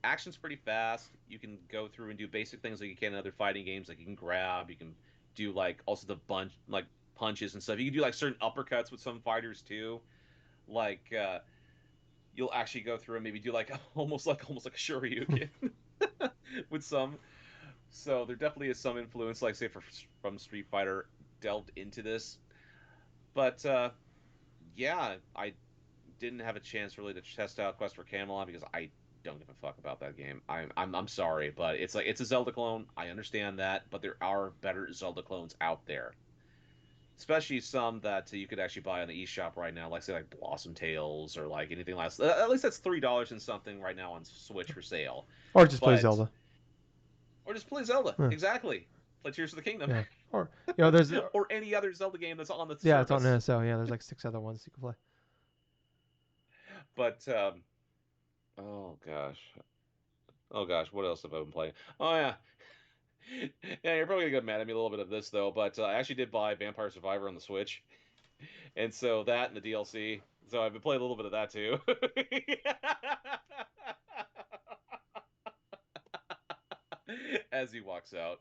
action's pretty fast. You can go through and do basic things like you can in other fighting games. Like you can grab, you can do like also the bunch like punches and stuff. You can do like certain uppercuts with some fighters too. Like you'll actually go through and maybe do like almost like a Shoryuken with some. So there definitely is some influence, like say from Street Fighter delved into this. But yeah, I didn't have a chance really to test out Quest for Camelot because I don't give a fuck about that game. I'm sorry, but it's like it's a Zelda clone. I understand that, but there are better Zelda clones out there, especially some that you could actually buy on the eShop right now, like say like Blossom Tales or like anything else. At least that's $3 and something right now on Switch for sale. Or just play But Zelda. or just play Zelda, Yeah. exactly. Play Tears of the Kingdom, Yeah. Or there's or any other Zelda game that's on the yeah, it's on service. NSO. Yeah, there's like 6 other ones you can play. But oh gosh, oh gosh, what else have I been playing? Oh yeah, yeah, you're probably gonna get mad at me a little bit of this though, but I actually did buy Vampire Survivor on the Switch, and so that and the DLC. So I've been playing a little bit of that too. As he walks out,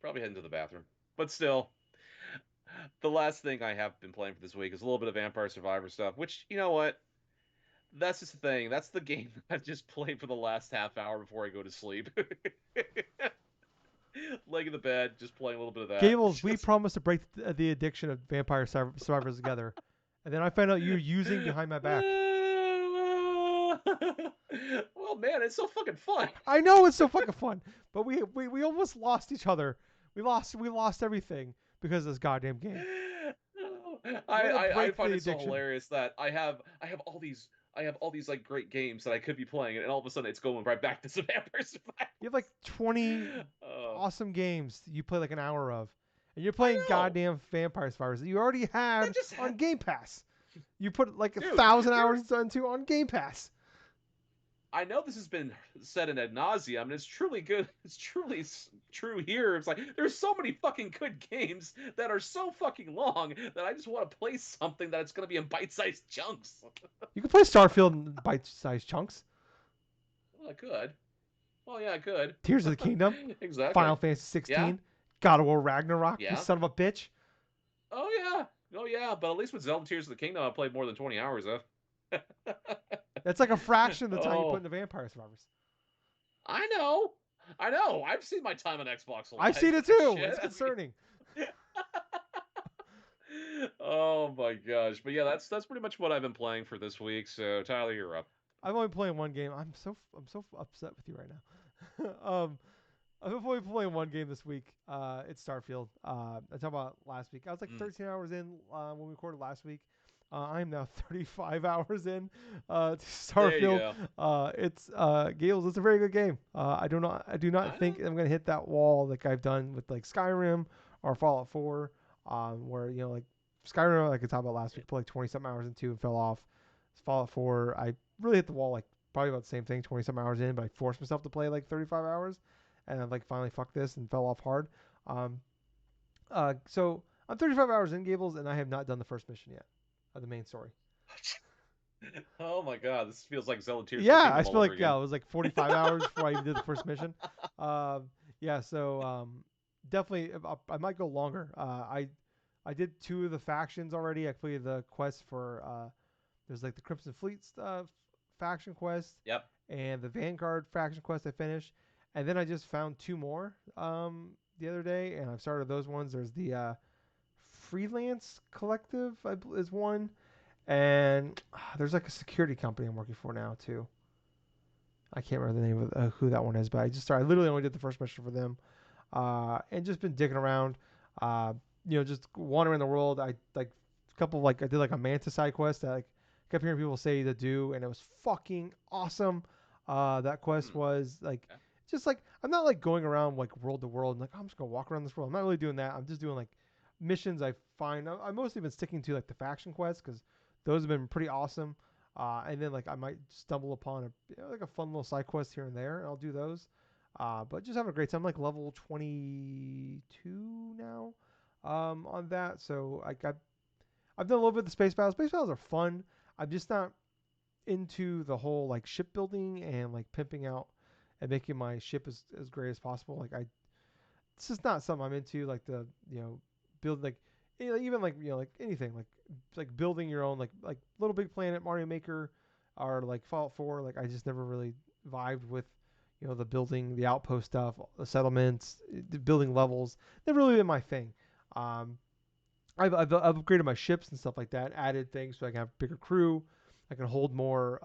probably heading to the bathroom, but still, the last thing I have been playing for this week is a little bit of Vampire Survivor stuff. Which, you know what? That's just the thing. That's the game I've just played for the last half hour before I go to sleep. Laying in the bed, just playing a little bit of that. Gables, we Just promised to break the addiction of Vampire Survivors together, and then I found out you're using behind my back. well, man, it's so fucking fun. I know it's so fucking fun, but we almost lost each other. We lost everything because of this goddamn game. I, We gotta I break find the it so addiction. hilarious that I have all these I have all these like great games that I could be playing, and all of a sudden it's going right back to some Vampire You have like 20 Survivors. awesome games you play like an hour of, and you're playing I know. goddamn Vampire Survivors that you already had That just on Game Pass. You put like dude. 1,000 hours into on Game Pass. I know this has been said in ad nauseum, and it's truly good. It's truly true here. It's like there's so many fucking good games that are so fucking long that I just want to play something that's going to be in bite-sized chunks. You can play Starfield in bite-sized chunks. Well, I could. Well, yeah, I could. Tears of the Kingdom, Exactly. Final Fantasy Yeah. 16, God of War Ragnarok. You Yeah. son of a bitch. Oh yeah. Oh yeah. But at least with Zelda Tears of the Kingdom, I played more than 20 hours of. That's like a fraction of the time you put Oh, into Vampire Survivors. I know. I know. I've seen my time on Xbox I've Live. seen it too. Shit. It's concerning. Oh my gosh. But yeah, that's pretty much what I've been playing for this week. So Tyler, you're up. I'm only playing one game. I'm so upset with you right now. I've only playing one game this week. It's Starfield. I talked about last week. I was like Mm. 13 hours in when we recorded last week. I am now 35 hours in to There you Starfield. go. It's Gables. It's a very good game. I do not I think know. I'm gonna hit that wall like I've done with like Skyrim or Fallout 4, where like Skyrim, like I talked about last week, put like 20 something hours into and fell off. Fallout 4, I really hit the wall like probably about the same thing, 20 something hours in, but I forced myself to play like 35 hours, and I like finally fuck this and fell off hard. Um, so I'm 35 hours in Gables, and I have not done the first mission yet of the main story. Oh my god, this feels like Zelda Tears of the Yeah, I Kingdom all feel over like again. it was like 45 hours before I even did the first mission. Yeah, so definitely I might go longer. I did two of the factions already. I completed the quest for there's like the Crimson Fleet faction quest Yep. and the Vanguard faction quest I finished, and then I just found two more the other day, and I've started those ones. There's the Freelance Collective is one, and there's like a security company I'm working for now too. I can't remember the name of who that one is, but I just started. I literally only did the first mission for them, and just been digging around. Uh, just wandering the world. I like a couple like I did like a Manta side quest that like kept hearing people say to do, and it was fucking awesome. That quest Hmm. was like Okay. just like I'm not like going around like world to world and like, oh, I'm just gonna walk around this world. I'm not really doing that. I'm just doing like missions I find. I've mostly been sticking to like the faction quests because those have been pretty awesome. And then like I might stumble upon like a fun little side quest here and there, and I'll do those. But just having a great time. I'm like level 22 now on that. So I've done a little bit of the space battles. Space battles are fun. I'm just not into the whole like shipbuilding and like pimping out and making my ship as great as possible. It's just not something I'm into. Like the build like even like like anything like building your own like Little Big Planet, Mario Maker, or like Fallout 4. Like I just never really vibed with the building, the outpost stuff, the settlements, the building levels. Never really been my thing. Um, I've upgraded my ships and stuff like that, added things so I can have a bigger crew. I can hold more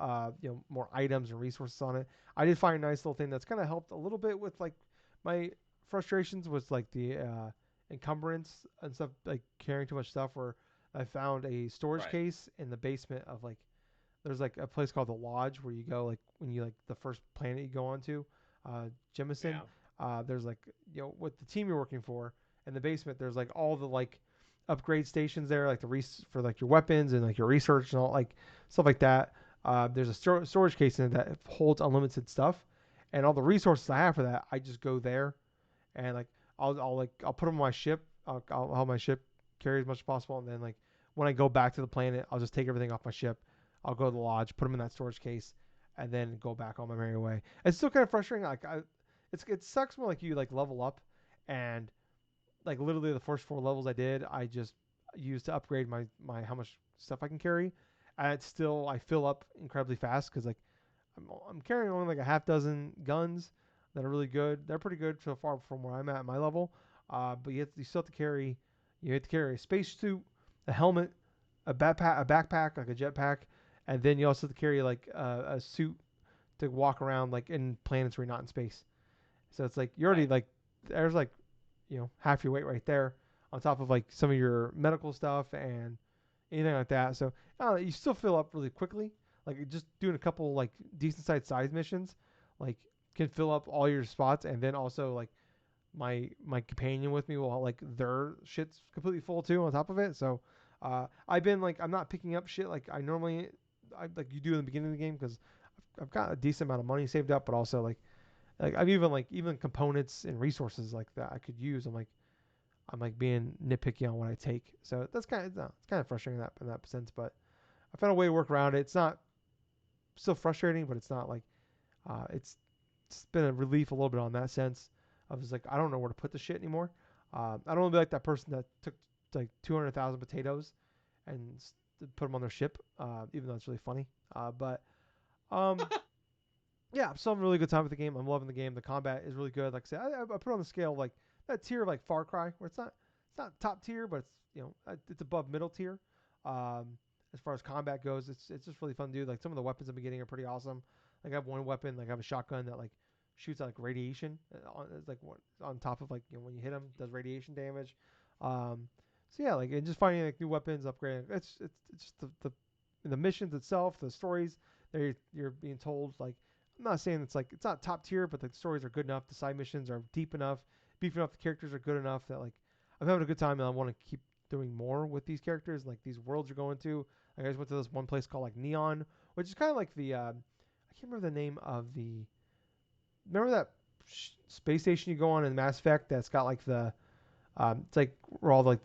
more items and resources on it. I did find a nice little thing that's kind of helped a little bit with like my frustrations was like the encumbrance and stuff, like carrying too much stuff. Where I found a storage Right. case in the basement of like there's like a place called the Lodge where you go like when you like the first planet you go onto, Jemison. Yeah. There's like with the team you're working for in the basement. There's like all the like upgrade stations there, like for like your weapons and like your research and all like stuff like that. There's a storage case in it that holds unlimited stuff, and all the resources I have for that, I just go there and like I'll put them on my ship. I'll have my ship carry as much as possible, and then like when I go back to the planet, I'll just take everything off my ship. I'll go to the lodge, put them in that storage case, and then go back on my merry way. It's still kind of frustrating. It sucks when like you like level up, and like literally the first four levels I did, I just used to upgrade my how much stuff I can carry, and it's still I fill up incredibly fast because like I'm carrying only like a half dozen guns that are really good. They're pretty good so far from where I'm at my level. But you still have to carry a space suit, a helmet, a backpack like a jetpack, and then you also have to carry like a suit to walk around like in planets where you're not in space. So it's like you're already Right. like there's like half your weight right there on top of like some of your medical stuff and anything like that. So you still fill up really quickly. Like just doing a couple like decent sized size missions, like can fill up all your spots, and then also like my companion with me will like their shit's completely full too on top of it. So I've been like I'm not picking up shit like I normally like you do in the beginning of the game because I've got a decent amount of money saved up, but also like I've even components and resources like that I could use. I'm like being nitpicky on what I take. So that's kind of it's kind of frustrating in that sense, but I found a way to work around it. It's not still frustrating, but it's not like it's been a relief a little bit on that sense. I was like, I don't know where to put the shit anymore. I don't want to be like that person that took like 200,000 potatoes and put them on their ship, even though it's really funny. But um, yeah, I'm still having a really good time with the game. I'm loving the game. The combat is really good. Like I said, I put it on the scale of like that tier of like Far Cry, where it's not top tier, but it's above middle tier. Um, as far as combat goes, it's just really fun to do. Like some of the weapons I've been getting are pretty awesome. Like I have one weapon, like I have a shotgun that like shoots out like radiation. It's like what on top of like when you hit them, does radiation damage. Um, so yeah, like and just finding like new weapons, upgrading. It's just the missions itself, the stories. You're being told like I'm not saying it's like it's not top tier, but the stories are good enough. The side missions are deep enough, beefing up. The characters are good enough that like I'm having a good time and I want to keep doing more with these characters. Like these worlds you're going to. Like I just went to this one place called like Neon, which is kind of like the I can't remember the name of the. Remember that space station you go on in Mass Effect that's got like the it's like where all the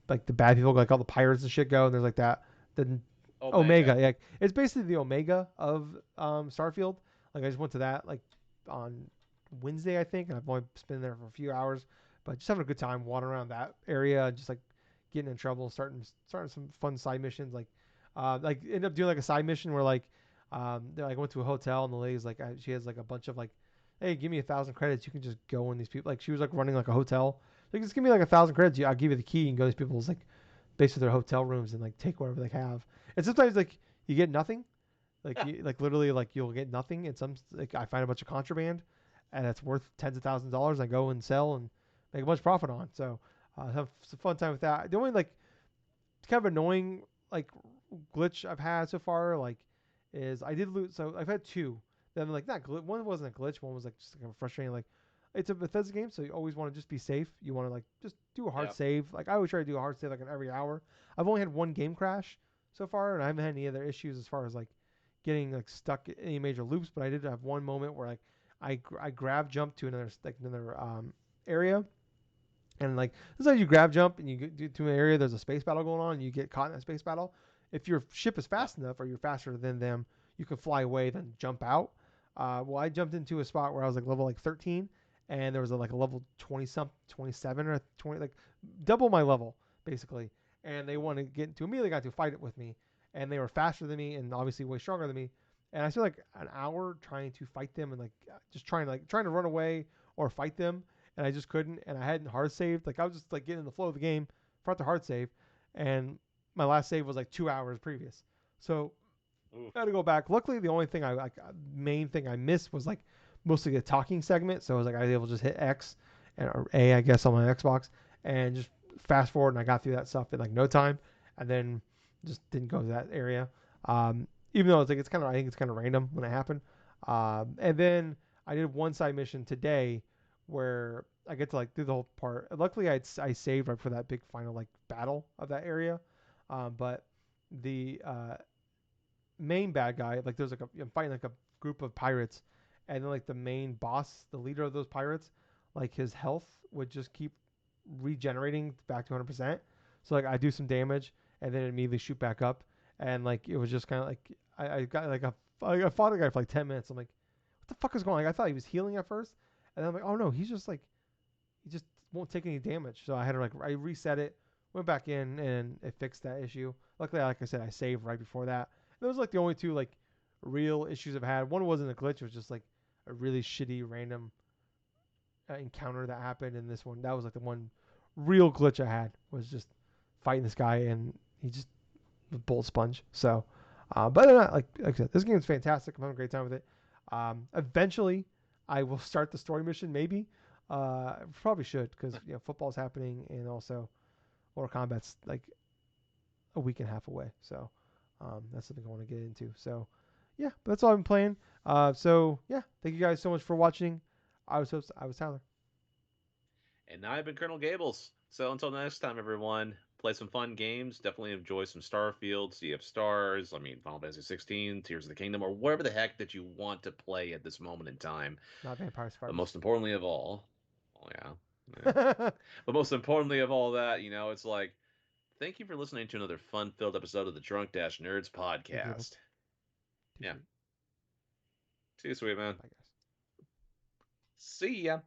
like the bad people like all the pirates and shit go and there's like that the Omega. Omega. Yeah, it's basically the Omega of Starfield. Like I just went to that like on Wednesday I think, and I've only been there for a few hours, but just having a good time wandering around that area, just like getting in trouble, starting some fun side missions. Like end up doing like a side mission where like I went to a hotel and the lady's like she has like a bunch of like, hey, give me 1,000 credits, you can just go in these people. Like she was like running like a hotel. Like just give me like 1,000 credits, I'll give you the key and go to these people's like basically their hotel rooms and like take whatever they have. And sometimes like you get nothing, like literally like you'll get nothing. And some like I find a bunch of contraband, and it's worth tens of thousands of dollars. I go and sell and make a bunch of profit on. So have some fun time with that. The only like kind of annoying like glitch I've had so far like is I did lose. So I've had two. Then like not glitch. One wasn't a glitch. One was like just kind of frustrating. Like it's a Bethesda game, so you always want to just be safe. You want to like just do a hard Yeah. save. Like I always try to do a hard save like in every hour. I've only had one game crash so far, and I haven't had any other issues as far as like getting like stuck in any major loops. But I did have one moment where like I grab jumped to another area, and like this is how you grab jump and you get to an area. There's a space battle going on, and you get caught in that space battle. If your ship is Yeah. fast enough, or you're faster than them, you can fly away, then jump out. Well, I jumped into a spot where I was like level like 13, and there was like a level 20 something, 27 or 20, like double my level basically. And they wanted to get into immediately got to fight it with me, and they were faster than me and obviously way stronger than me. And I spent like an hour trying to fight them and like just trying to run away or fight them, and I just couldn't. And I hadn't hard saved. Like I was just like getting in the flow of the game, forgot to hard save, and my last save was like 2 hours previous. So Oof. I had to go back. Luckily, the only thing I like main thing I missed was like mostly the talking segment. So I was like I was able to just hit X and or A I guess on my Xbox and just fast forward, and I got through that stuff in like no time, and then just didn't go to that area. Even though it's like I think it's kind of random when it happened. And then I did one side mission today where I get to like do the whole part. Luckily, I saved right for that big final like battle of that area. But the main bad guy, like there's like I'm fighting like a group of pirates, and then like the main boss, the leader of those pirates, like his health would just keep regenerating back to 100%. So like I do some damage and then immediately shoot back up, and like it was just kind of like I got like I fought a guy for like 10 minutes. I'm like, what the fuck is going on? Like, I thought he was healing at first, and then I'm like, oh no, he's just like he just won't take any damage. So I had to like I reset it, went back in, and it fixed that issue. Luckily, like I said, I saved right before that. And those are like the only two like real issues I've had. One wasn't a glitch; it was just like a really shitty random encounter that happened. And this one, that was like the one real glitch I had was just fighting this guy, and he just was bullet sponge. So, but other than that, like I said, this game is fantastic. I'm having a great time with it. Eventually, I will start the story mission. Maybe, probably should because football's happening, and also Mortal Kombat's like a week and a half away. So, That's something I want to get into. So, yeah, but that's all I'm playing. So yeah, thank you guys so much for watching. I was Tyler. And I've been Colonel Gables. So until next time, everyone, play some fun games. Definitely enjoy some Starfield, Sea of Stars. I mean, Final Fantasy 16, Tears of the Kingdom, or whatever the heck that you want to play at this moment in time. Not Vampire But Survivors. most importantly of all, oh yeah, yeah. But most importantly of all that, it's like, thank you for listening to another fun-filled episode of the Drunk-Nerds Thank you, Gables. podcast. Too Yeah, sweet. see you, sweet man. Bye, guys. See ya.